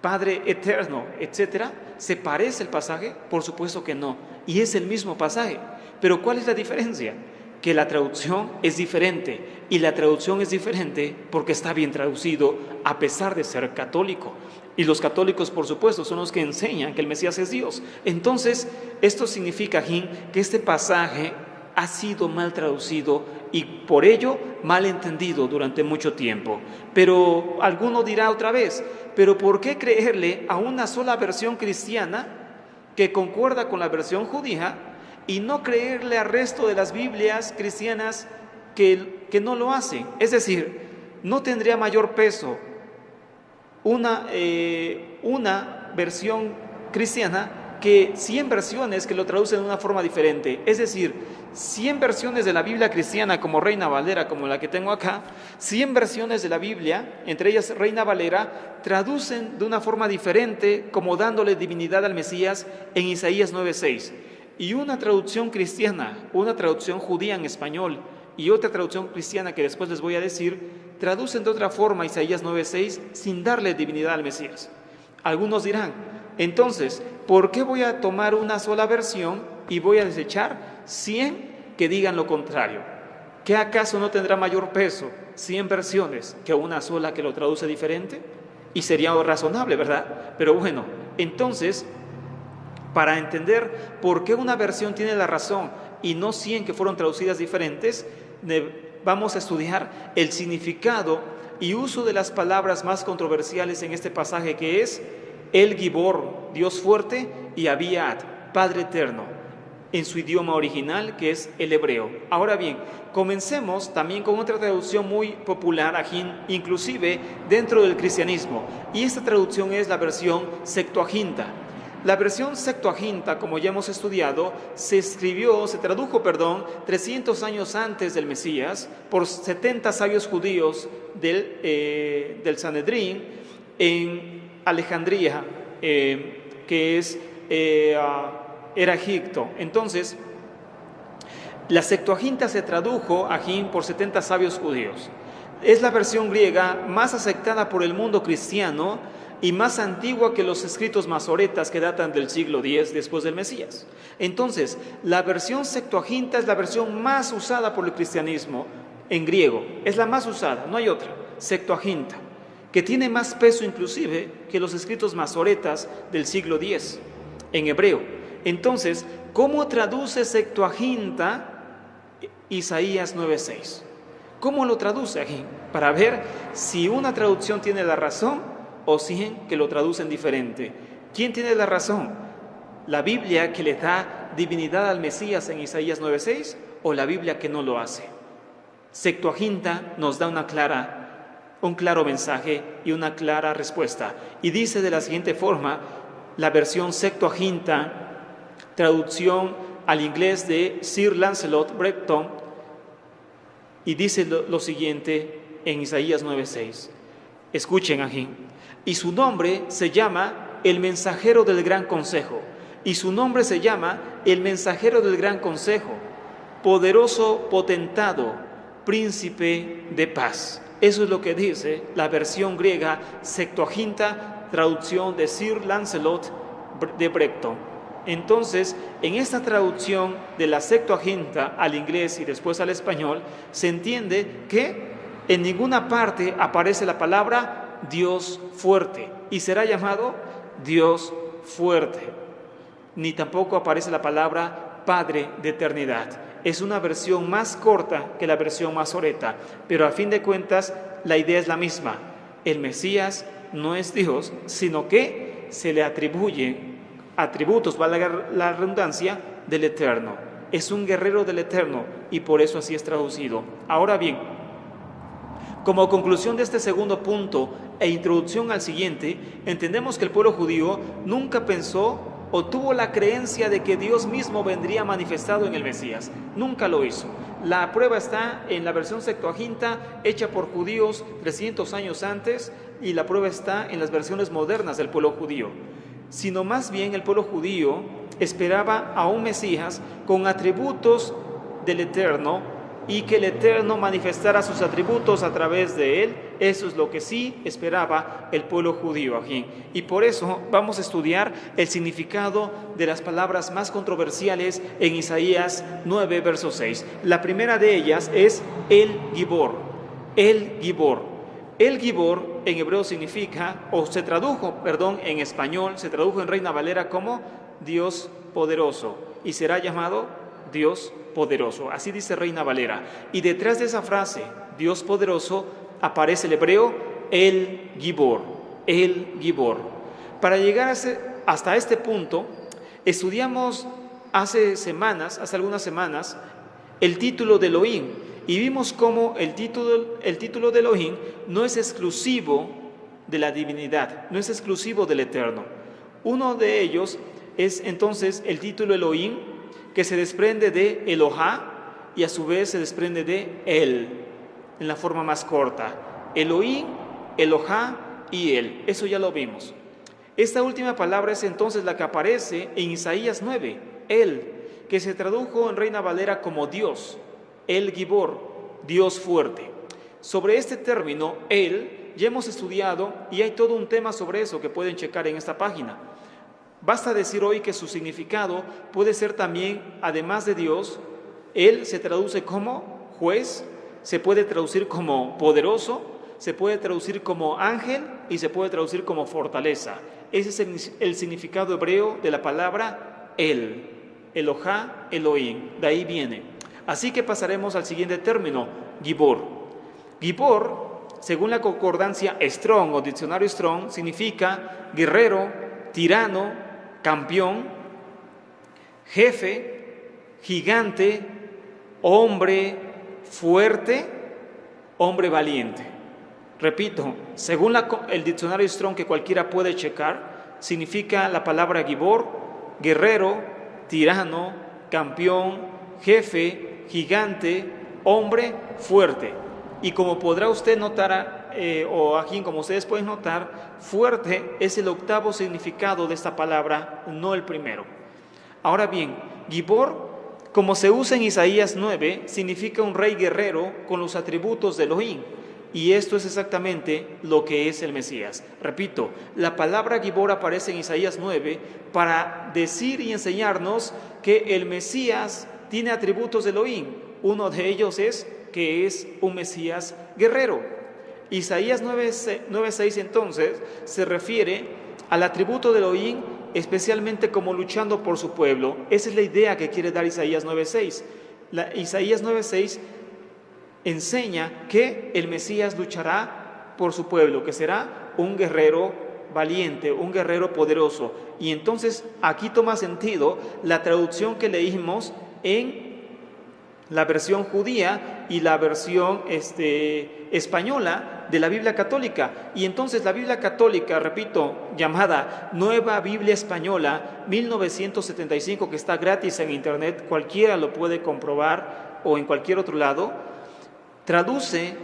Speaker 1: Padre eterno, etcétera? ¿Se parece el pasaje? Por supuesto que no. Y es el mismo pasaje. Pero ¿cuál es la diferencia? Que la traducción es diferente. Y la traducción es diferente porque está bien traducido a pesar de ser católico. Y los católicos, por supuesto, son los que enseñan que el Mesías es Dios. Entonces, esto significa, que este pasaje ha sido mal traducido y por ello mal entendido durante mucho tiempo. Pero alguno dirá otra vez, ¿pero por qué creerle a una sola versión cristiana que concuerda con la versión judía y no creerle al resto de las Biblias cristianas que no lo hacen? Es decir, ¿no tendría mayor peso una versión cristiana que 100 versiones que lo traducen de una forma diferente? Es decir, 100 versiones de la Biblia cristiana como Reina Valera, como la que tengo acá, 100 versiones de la Biblia, entre ellas Reina Valera, traducen de una forma diferente, como dándole divinidad al Mesías en Isaías 9:6. Y una traducción cristiana, una traducción judía en español y otra traducción cristiana que después les voy a decir, traducen de otra forma Isaías 9:6 sin darle divinidad al Mesías. Algunos dirán, entonces, ¿por qué voy a tomar una sola versión y voy a desechar 100 que digan lo contrario? ¿Qué acaso no tendrá mayor peso 100 versiones que una sola que lo traduce diferente? Y sería razonable, ¿verdad? Pero bueno, entonces, para entender por qué una versión tiene la razón y no 100 que fueron traducidas diferentes, vamos a estudiar el significado y uso de las palabras más controversiales en este pasaje, que es El Gibor, Dios fuerte, y Abiad, Padre eterno, en su idioma original, que es el hebreo. Ahora bien, comencemos también con otra traducción muy popular aquí, inclusive dentro del cristianismo, y esta traducción es la versión Septuaginta. La versión Septuaginta, como ya hemos estudiado, se tradujo 300 años antes del Mesías por 70 sabios judíos del Sanedrín en Alejandría, era Egipto. Entonces, la Septuaginta se tradujo aquí por 70 sabios judíos. Es la versión griega más aceptada por el mundo cristiano y más antigua que los escritos masoretas que datan del siglo X después del Mesías. Entonces, la versión Septuaginta es la versión más usada por el cristianismo en griego. Es la más usada, no hay otra, Septuaginta, que tiene más peso inclusive que los escritos masoretas del siglo X en hebreo. Entonces, ¿cómo traduce Septuaginta Isaías 9:6? ¿Cómo lo traduce aquí? Para ver si una traducción tiene la razón o 100 que lo traducen diferente. ¿Quién tiene la razón? ¿La Biblia que le da divinidad al Mesías en Isaías 9:6 o la Biblia que no lo hace? Septuaginta nos da un claro mensaje y una clara respuesta. Y dice de la siguiente forma, la versión Septuaginta, traducción al inglés de Sir Lancelot Breton, y dice lo siguiente en Isaías 9:6. Escuchen aquí. Y su nombre se llama el mensajero del gran consejo. Y su nombre se llama el mensajero del gran consejo, poderoso potentado, príncipe de paz. Eso es lo que dice la versión griega Septuaginta traducción de Sir Lancelot de Brecton. Entonces, en esta traducción de la Septuaginta al inglés y después al español, se entiende que en ninguna parte aparece la palabra Dios fuerte y será llamado Dios fuerte, ni tampoco aparece la palabra Padre de eternidad. Es una versión más corta que la versión masoreta, pero a fin de cuentas la idea es la misma. El Mesías no es Dios, sino que se le atribuye atributos, valga la redundancia, del Eterno. Es un guerrero del Eterno y por eso así es traducido. Ahora bien, como conclusión de este segundo punto e introducción al siguiente, entendemos que el pueblo judío nunca pensó o tuvo la creencia de que Dios mismo vendría manifestado en el Mesías. Nunca lo hizo. La prueba está en la versión Septuaginta hecha por judíos 300 años antes y la prueba está en las versiones modernas del pueblo judío. Sino más bien el pueblo judío esperaba a un Mesías con atributos del Eterno y que el Eterno manifestara sus atributos a través de él. Eso es lo que sí esperaba el pueblo judío aquí. Y por eso vamos a estudiar el significado de las palabras más controversiales en Isaías 9, verso 6. La primera de ellas es el Gibor. El Gibor. El Gibor en hebreo significa, o se tradujo, en español, se tradujo en Reina Valera como Dios poderoso y será llamado Dios poderoso. Así dice Reina Valera. Y detrás de esa frase, Dios poderoso, aparece el hebreo el Gibor. El Gibor. Para llegar hasta este punto, estudiamos hace algunas semanas, el título de Elohim. Y vimos cómo el título de Elohim no es exclusivo de la divinidad, no es exclusivo del Eterno. Uno de ellos es entonces el título Elohim, que se desprende de Elohá y a su vez se desprende de El, en la forma más corta. Elohim, Elohá y El. Eso ya lo vimos. Esta última palabra es entonces la que aparece en Isaías 9, El, que se tradujo en Reina Valera como Dios. El Gibor, Dios fuerte. Sobre este término, El, ya hemos estudiado y hay todo un tema sobre eso que pueden checar en esta página. Basta decir hoy que su significado puede ser también, además de Dios, Él se traduce como juez, se puede traducir como poderoso, se puede traducir como ángel y se puede traducir como fortaleza. Ese es el significado hebreo de la palabra El, Elohá, Elohim, de ahí viene. Así que pasaremos al siguiente término, Gibor. Gibor, según la concordancia Strong o diccionario Strong, significa guerrero, tirano, campeón, jefe, gigante, hombre fuerte, hombre valiente. Repito, según el diccionario Strong que cualquiera puede checar, significa la palabra Gibor, guerrero, tirano, campeón, jefe, gigante, hombre fuerte. Y como podrá usted notar, o aquí como ustedes pueden notar, fuerte es el octavo significado de esta palabra, no el primero. Ahora bien, Gibor, como se usa en Isaías 9, significa un rey guerrero con los atributos de Elohim. Y esto es exactamente lo que es el Mesías. Repito, la palabra Gibor aparece en Isaías 9 para decir y enseñarnos que el Mesías tiene atributos de Elohim. Uno de ellos es que es un Mesías guerrero. Isaías 9:6 entonces se refiere al atributo de Elohim, especialmente como luchando por su pueblo. Esa es la idea que quiere dar Isaías 9:6. Isaías 9:6 enseña que el Mesías luchará por su pueblo, que será un guerrero valiente, un guerrero poderoso. Y entonces aquí toma sentido la traducción que leímos en la versión judía y la versión española de la Biblia Católica. Y entonces la Biblia Católica, repito, llamada Nueva Biblia Española 1975, que está gratis en internet, cualquiera lo puede comprobar o en cualquier otro lado, traduce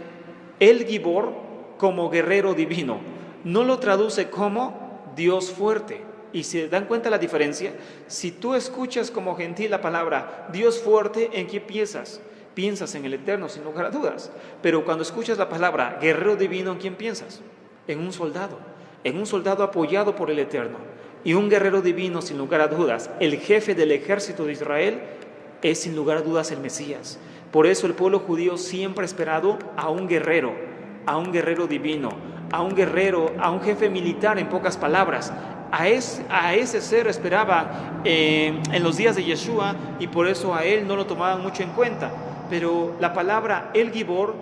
Speaker 1: el Gibor como guerrero divino, no lo traduce como Dios fuerte. Y se dan cuenta la diferencia. Si tú escuchas como gentil la palabra Dios fuerte, ¿en qué piensas? Piensas en el Eterno, sin lugar a dudas. Pero cuando escuchas la palabra guerrero divino, ¿en quién piensas? En un soldado. en un soldado apoyado por el Eterno y un guerrero divino, sin lugar a dudas. El jefe del ejército de Israel es sin lugar a dudas el Mesías. Por eso el pueblo judío siempre ha esperado a un guerrero divino, a un guerrero, a un jefe militar, en pocas palabras. A ese ser esperaba en los días de Yeshua, y por eso a él no lo tomaban mucho en cuenta. Pero la palabra El Gibor,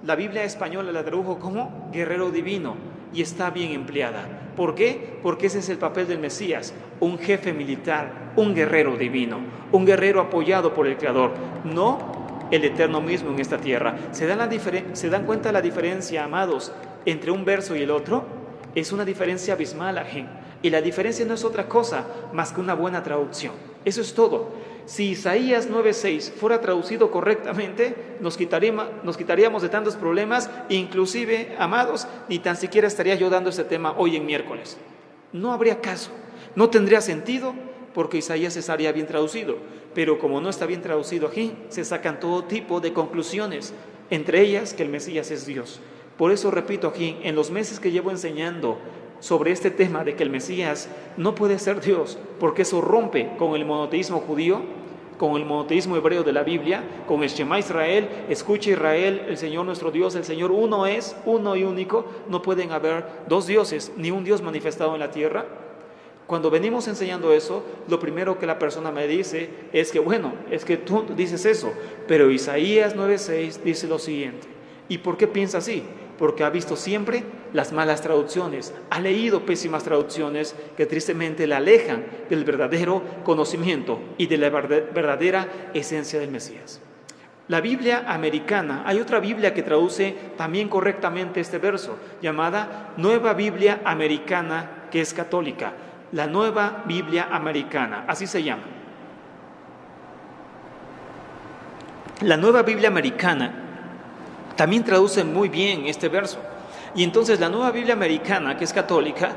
Speaker 1: la Biblia española la tradujo como guerrero divino, y está bien empleada. ¿Por qué? Porque ese es el papel del Mesías, un jefe militar, un guerrero divino, un guerrero apoyado por el Creador, no el Eterno mismo en esta tierra. ¿Se dan cuenta la diferencia, amados, entre un verso y el otro? Es una diferencia abismal, y la diferencia no es otra cosa más que una buena traducción. Eso es todo. Si Isaías 9:6 fuera traducido correctamente, nos quitaríamos de tantos problemas. Inclusive, amados, ni tan siquiera estaría yo dando este tema hoy en miércoles. No habría caso, no tendría sentido, porque Isaías estaría bien traducido. Pero como no está bien traducido aquí, se sacan todo tipo de conclusiones, entre ellas que el Mesías es Dios. Por eso repito aquí, en los meses que llevo enseñando sobre este tema de que el Mesías no puede ser Dios, porque eso rompe con el monoteísmo judío, con el monoteísmo hebreo de la Biblia, con el Shema Israel, escucha Israel, el Señor nuestro Dios, el Señor uno es, uno y único, no pueden haber dos dioses, ni un Dios manifestado en la tierra. Cuando venimos enseñando eso, lo primero que la persona me dice es que, bueno, es que tú dices eso, pero Isaías 9:6 dice lo siguiente. ¿Y por qué piensa así? Porque ha visto siempre las malas traducciones, ha leído pésimas traducciones que tristemente le alejan del verdadero conocimiento y de la verdadera esencia del Mesías. La Biblia americana, hay otra Biblia que traduce también correctamente este verso, llamada Nueva Biblia Americana, que es católica. La Nueva Biblia Americana, así se llama. La Nueva Biblia Americana también traduce muy bien este verso. Y entonces la Nueva Biblia Americana, que es católica,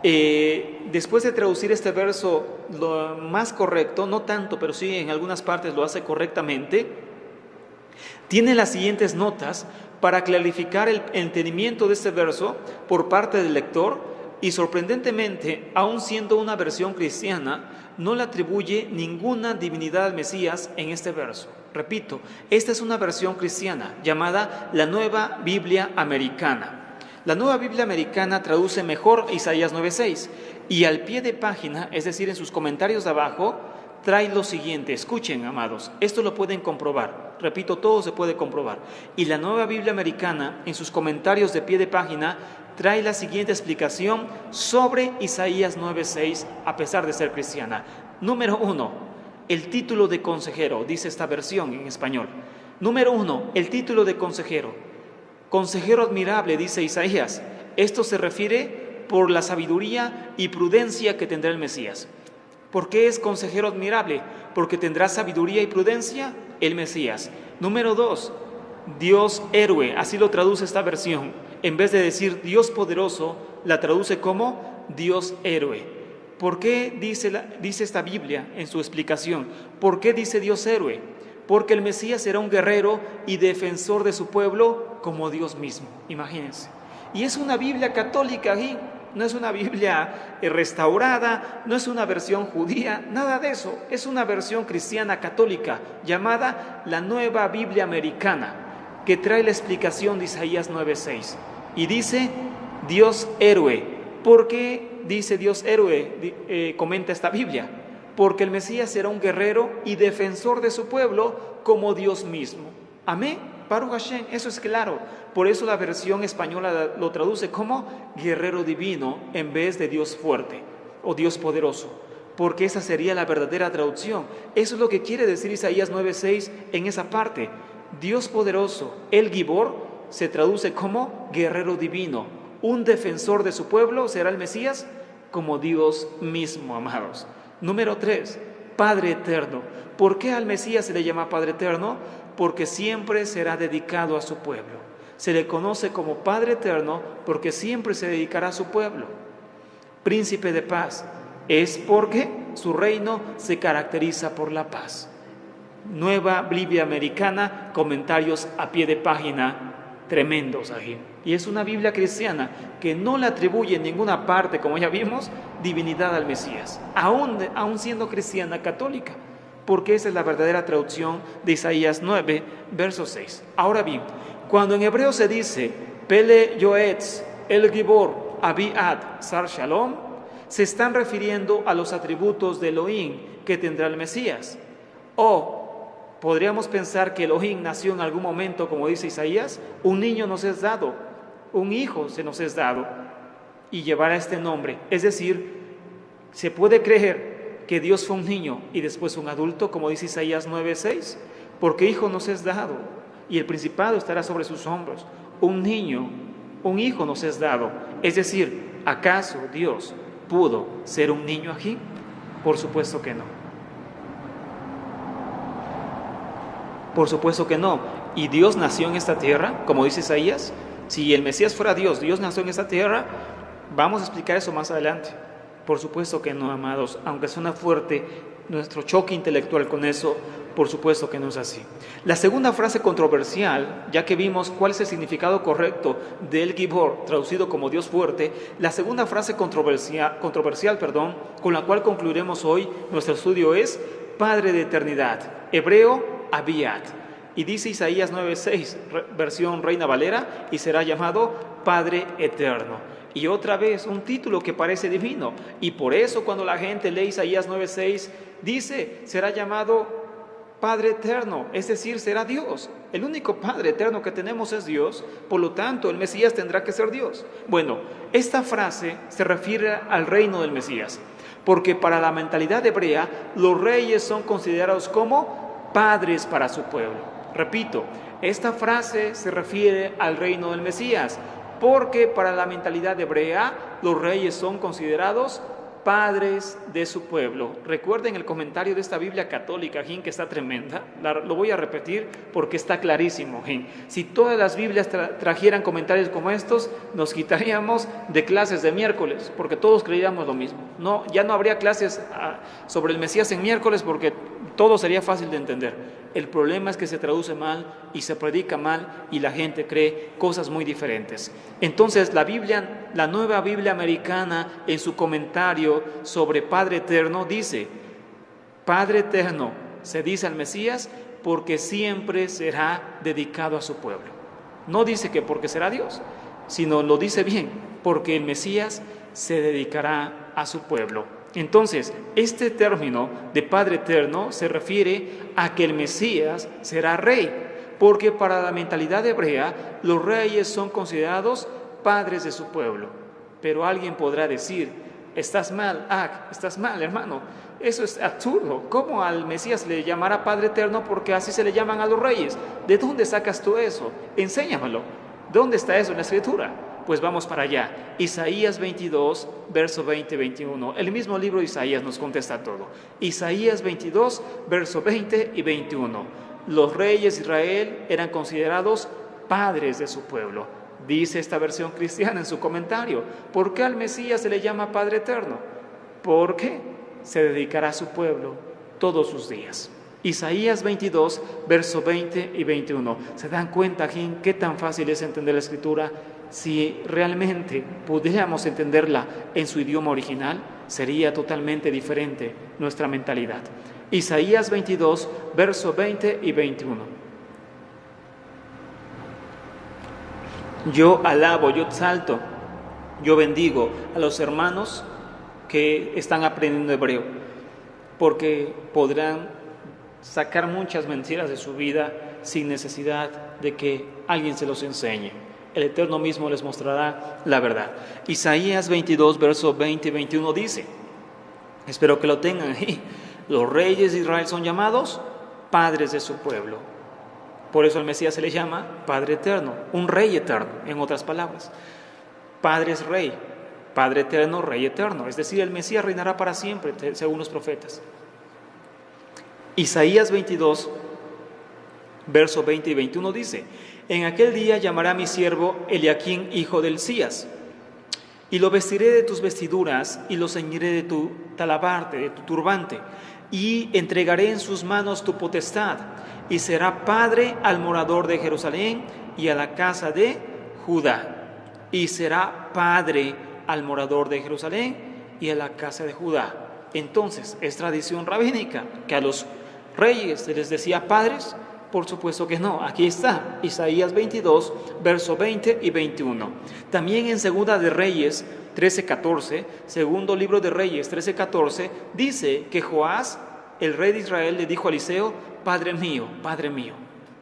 Speaker 1: después de traducir este verso lo más correcto, no tanto, pero sí en algunas partes lo hace correctamente, tiene las siguientes notas para clarificar el entendimiento de este verso por parte del lector. Y sorprendentemente, aun siendo una versión cristiana, no le atribuye ninguna divinidad al Mesías en este verso. Repito, esta es una versión cristiana llamada la Nueva Biblia Americana. La Nueva Biblia Americana traduce mejor Isaías 9:6 y al pie de página, es decir, en sus comentarios de abajo, trae lo siguiente. Escuchen, amados, esto lo pueden comprobar. Repito, todo se puede comprobar. Y la Nueva Biblia Americana, en sus comentarios de pie de página, trae la siguiente explicación sobre Isaías 9:6, a pesar de ser cristiana. Número 1, el título de consejero, dice esta versión en español. Número 1, el título de consejero. Consejero admirable, dice Isaías. Esto se refiere por la sabiduría y prudencia que tendrá el Mesías. ¿Por qué es consejero admirable? Porque tendrá sabiduría y prudencia el Mesías. Número 2, Dios héroe, así lo traduce esta versión. En vez de decir Dios poderoso, la traduce como Dios héroe. ¿Por qué dice esta Biblia en su explicación? ¿Por qué dice Dios héroe? Porque el Mesías será un guerrero y defensor de su pueblo como Dios mismo. Imagínense. Y es una Biblia católica aquí, no es una Biblia restaurada, no es una versión judía, nada de eso. Es una versión cristiana católica llamada la Nueva Biblia Americana, que trae la explicación de Isaías 9:6 y dice Dios héroe. ¿Por qué dice Dios héroe? Comenta esta Biblia, porque el Mesías será un guerrero y defensor de su pueblo como Dios mismo. Amén, Baruch Hashem, eso es claro. Por eso la versión española lo traduce como guerrero divino en vez de Dios fuerte o Dios poderoso, porque esa sería la verdadera traducción. Eso es lo que quiere decir Isaías 9:6 en esa parte. Dios poderoso, el Gibor, se traduce como guerrero divino. Un defensor de su pueblo será el Mesías como Dios mismo, amados. Número 3, Padre eterno. ¿Por qué al Mesías se le llama Padre eterno? Porque siempre será dedicado a su pueblo. Se le conoce como Padre eterno porque siempre se dedicará a su pueblo. Príncipe de paz es porque su reino se caracteriza por la paz. Nueva Biblia Americana, comentarios a pie de página tremendos aquí. Y es una Biblia cristiana que no le atribuye en ninguna parte, como ya vimos, divinidad al Mesías, aún siendo cristiana católica, porque esa es la verdadera traducción de Isaías 9, verso 6. Ahora bien, cuando en hebreo se dice Pele Yoetz El Gibor Abiad Sar Shalom, se están refiriendo a los atributos de Elohim que tendrá el Mesías. O podríamos pensar que Elohim nació en algún momento, como dice Isaías, un niño nos es dado, un hijo se nos es dado, y llevará este nombre. Es decir, se puede creer que Dios fue un niño y después un adulto, como dice Isaías 9:6, porque hijo nos es dado, y el principado estará sobre sus hombros. Un niño, un hijo nos es dado. Es decir, ¿acaso Dios pudo ser un niño aquí? Por supuesto que no. Por supuesto que no. ¿Y Dios nació en esta tierra, como dice Isaías? Si el Mesías fuera Dios, Dios nació en esta tierra, vamos a explicar eso más adelante. Por supuesto que no, amados, aunque suena fuerte nuestro choque intelectual con eso, por supuesto que no es así. La segunda frase controversial, ya que vimos cuál es el significado correcto del Gibor, traducido como Dios fuerte, la segunda frase controversial, con la cual concluiremos hoy nuestro estudio es Padre de eternidad, hebreo Abiad. Y dice Isaías 9:6, versión Reina Valera, y será llamado Padre eterno. Y otra vez, un título que parece divino. Y por eso cuando la gente lee Isaías 9:6, dice, será llamado Padre eterno, es decir, será Dios. El único Padre eterno que tenemos es Dios, por lo tanto el Mesías tendrá que ser Dios. Bueno, esta frase se refiere al reino del Mesías, porque para la mentalidad hebrea, los reyes son considerados como padres para su pueblo. Repito, esta frase se refiere al reino del Mesías, porque para la mentalidad hebrea, los reyes son considerados padres de su pueblo. Recuerden el comentario de esta Biblia católica, que está tremenda. Lo voy a repetir porque está clarísimo. Si todas las Biblias trajeran comentarios como estos, nos quitaríamos de clases de miércoles, porque todos creíamos lo mismo. No, ya no habría clases sobre el Mesías en miércoles porque todo sería fácil de entender. El problema es que se traduce mal y se predica mal y la gente cree cosas muy diferentes. Entonces la Nueva Biblia Americana, en su comentario sobre Padre Eterno, dice, Padre Eterno se dice al Mesías porque siempre será dedicado a su pueblo. No dice que porque será Dios, sino lo dice bien, porque el Mesías se dedicará a su pueblo. Entonces, este término de Padre Eterno se refiere a que el Mesías será rey, porque para la mentalidad hebrea, los reyes son considerados padres de su pueblo. Pero alguien podrá decir, estás mal, estás mal, hermano. Eso es absurdo. ¿Cómo al Mesías le llamará Padre Eterno? Porque así se le llaman a los reyes. ¿De dónde sacas tú eso? Enséñamelo. ¿Dónde está eso en la Escritura? Pues vamos para allá. Isaías 22, verso 20-21. El mismo libro de Isaías nos contesta todo. Isaías 22, verso 20 y 21. Los reyes de Israel eran considerados padres de su pueblo. Dice esta versión cristiana en su comentario, ¿por qué al Mesías se le llama Padre Eterno? Porque se dedicará a su pueblo todos sus días. Isaías 22, verso 20 y 21. ¿Se dan cuenta, qué tan fácil es entender la Escritura? Si realmente pudiéramos entenderla en su idioma original, sería totalmente diferente nuestra mentalidad. Isaías 22, verso 20 y 21. Yo alabo, yo exalto, yo bendigo a los hermanos que están aprendiendo hebreo, porque podrán sacar muchas mentiras de su vida sin necesidad de que alguien se los enseñe. El Eterno mismo les mostrará la verdad. Isaías 22, versos 20 y 21 dice, espero que lo tengan ahí, los reyes de Israel son llamados padres de su pueblo. Por eso al Mesías se le llama Padre Eterno, un Rey eterno, en otras palabras. Padre es Rey, Padre Eterno, Rey eterno. Es decir, el Mesías reinará para siempre, según los profetas. Isaías 22, versos 20 y 21 dice, en aquel día llamará a mi siervo Eliaquín, hijo de Hilcías, y lo vestiré de tus vestiduras y lo ceñiré de tu talabarte, de tu turbante, y entregaré en sus manos tu potestad, y será padre al morador de Jerusalén y a la casa de Judá, y será padre al morador de Jerusalén y a la casa de Judá. Entonces, ¿es tradición rabínica que a los reyes se les decía padres? Por supuesto que no. Aquí está Isaías 22, verso 20 y 21. También en Segunda de Reyes 13:14, segundo libro de Reyes 13:14, dice que Joás, el rey de Israel, le dijo a Eliseo: Padre mío, Padre mío.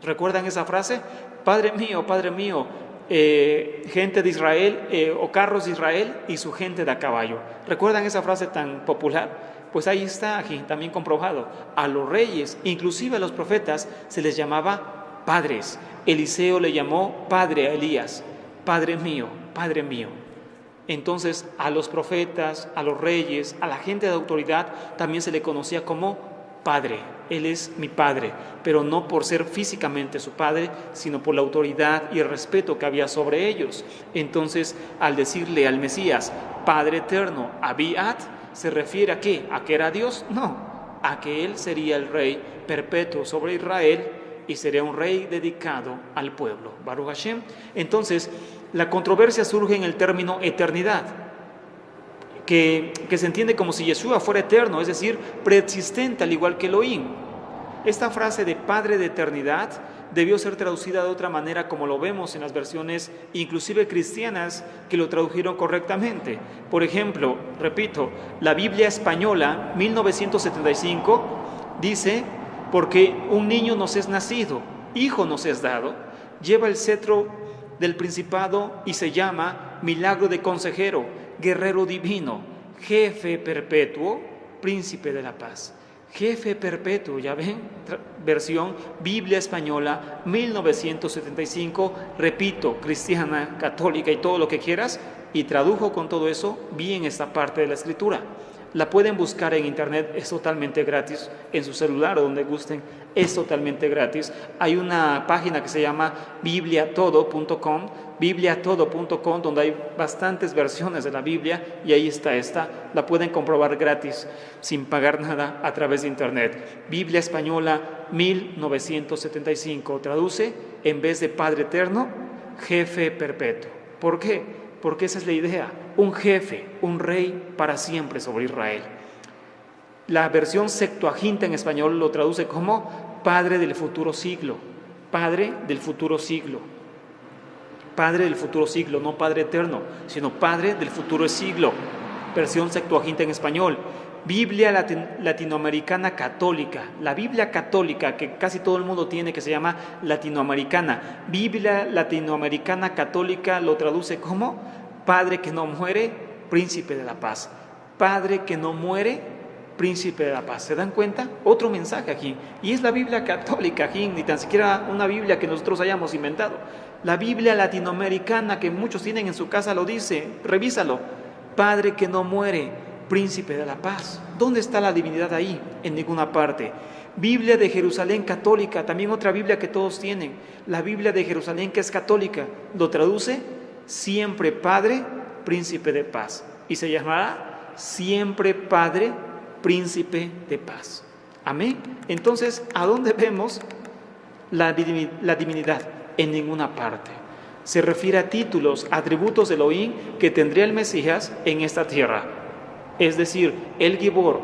Speaker 1: ¿Recuerdan esa frase? Padre mío, gente de Israel, o carros de Israel y su gente de a caballo. ¿Recuerdan esa frase tan popular? Pues ahí está, aquí también comprobado. A los reyes, inclusive a los profetas, se les llamaba padres. Eliseo le llamó padre a Elías: Padre mío, Padre mío. Entonces, a los profetas, a los reyes, a la gente de autoridad, también se le conocía como padre. Él es mi padre, pero no por ser físicamente su padre, sino por la autoridad y el respeto que había sobre ellos. Entonces, al decirle al Mesías Padre eterno, Abiat, ¿se refiere a qué? ¿A que era Dios? No, a que Él sería el rey perpetuo sobre Israel y sería un rey dedicado al pueblo. Baruch Hashem. Entonces, la controversia surge en el término eternidad, que se entiende como si Yeshua fuera eterno, es decir, preexistente al igual que Elohim. Esta frase de Padre de eternidad debió ser traducida de otra manera, como lo vemos en las versiones inclusive cristianas que lo tradujeron correctamente. Por ejemplo, repito, la Biblia española 1975 dice: porque un niño nos es nacido, hijo nos es dado, lleva el cetro del principado y se llama milagro de consejero, guerrero divino, jefe perpetuo, príncipe de la paz. Jefe perpetuo, ya ven, versión Biblia española 1975, repito, cristiana, católica y todo lo que quieras, y tradujo con todo eso bien esta parte de la escritura. La pueden buscar en internet, es totalmente gratis, en su celular o donde gusten, es totalmente gratis. Hay una página que se llama bibliatodo.com, donde hay bastantes versiones de la Biblia, y ahí está esta, la pueden comprobar gratis, sin pagar nada, a través de internet. Biblia española 1975, traduce, en vez de Padre eterno, jefe perpetuo. ¿Por qué? Porque esa es la idea, un jefe, un rey para siempre sobre Israel. La versión Septuaginta en español lo traduce como Padre del futuro siglo, Padre del futuro siglo, Padre del futuro siglo, no Padre eterno, sino Padre del futuro siglo. Versión Septuaginta en español. Biblia latinoamericana católica, la Biblia católica que casi todo el mundo tiene, que se llama latinoamericana. Biblia latinoamericana católica lo traduce como Padre que no muere, príncipe de la paz. Padre que no muere, príncipe de la paz. ¿Se dan cuenta? Otro mensaje aquí. Y es la Biblia católica aquí, ni tan siquiera una Biblia que nosotros hayamos inventado. La Biblia latinoamericana que muchos tienen en su casa lo dice, revísalo. Padre que no muere, príncipe de la paz. ¿Dónde está la divinidad ahí? En ninguna parte. Biblia de Jerusalén católica, también otra Biblia que todos tienen. La Biblia de Jerusalén, que es católica, lo traduce siempre Padre, príncipe de paz. Y se llamará siempre Padre, príncipe de paz. Amén. Entonces, ¿a dónde vemos la divinidad? En ninguna parte. Se refiere a títulos, atributos de Elohim que tendría el Mesías en esta tierra. Es decir, el Gibor,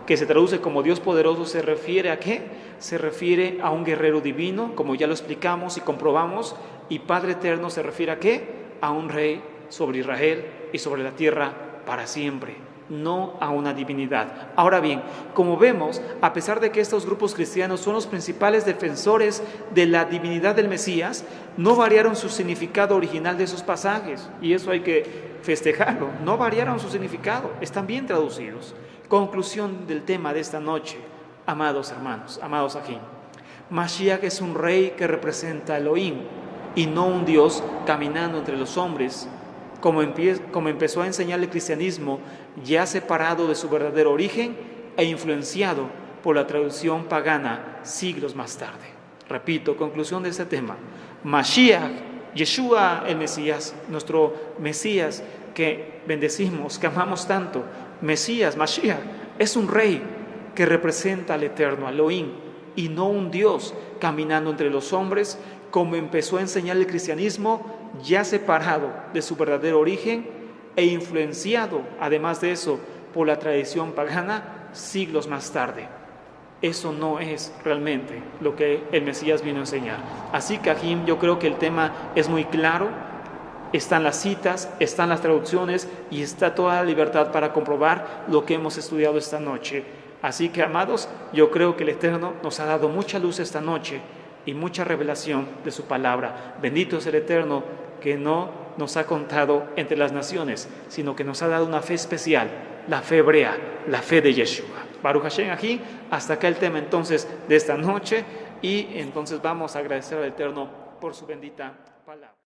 Speaker 1: que se traduce como Dios poderoso, ¿se refiere a qué? Se refiere a un guerrero divino, como ya lo explicamos y comprobamos, y Padre eterno se refiere a qué? A un rey sobre Israel y sobre la tierra para siempre, no a una divinidad. Ahora bien, como vemos, a pesar de que estos grupos cristianos son los principales defensores de la divinidad del Mesías, no variaron su significado original de esos pasajes, y eso hay que festejarlo. No variaron su significado, están bien traducidos. Conclusión del tema de esta noche, amados hermanos, amados aquí. Mashiach es un rey que representa a Elohim y no un Dios caminando entre los hombres, como empezó a enseñar el cristianismo, ya separado de su verdadero origen e influenciado por la tradición pagana siglos más tarde. Repito, conclusión de este tema. Mashiach, Yeshua el Mesías, nuestro Mesías que bendecimos, que amamos tanto, Mesías, Mashiach, es un rey que representa al eterno, a Elohim, y no un Dios caminando entre los hombres como empezó a enseñar el cristianismo, ya separado de su verdadero origen e influenciado, además de eso, por la tradición pagana siglos más tarde. Eso no es realmente lo que el Mesías vino a enseñar. Así que aquí yo creo que el tema es muy claro, están las citas, están las traducciones y está toda la libertad para comprobar lo que hemos estudiado esta noche. Así que, amados, yo creo que el Eterno nos ha dado mucha luz esta noche y mucha revelación de su palabra. Bendito es el Eterno que no nos ha contado entre las naciones, sino que nos ha dado una fe especial, la fe hebrea, la fe de Yeshua. Baruch Hashem aquí, hasta acá el tema entonces de esta noche, y entonces vamos a agradecer al Eterno por su bendita palabra.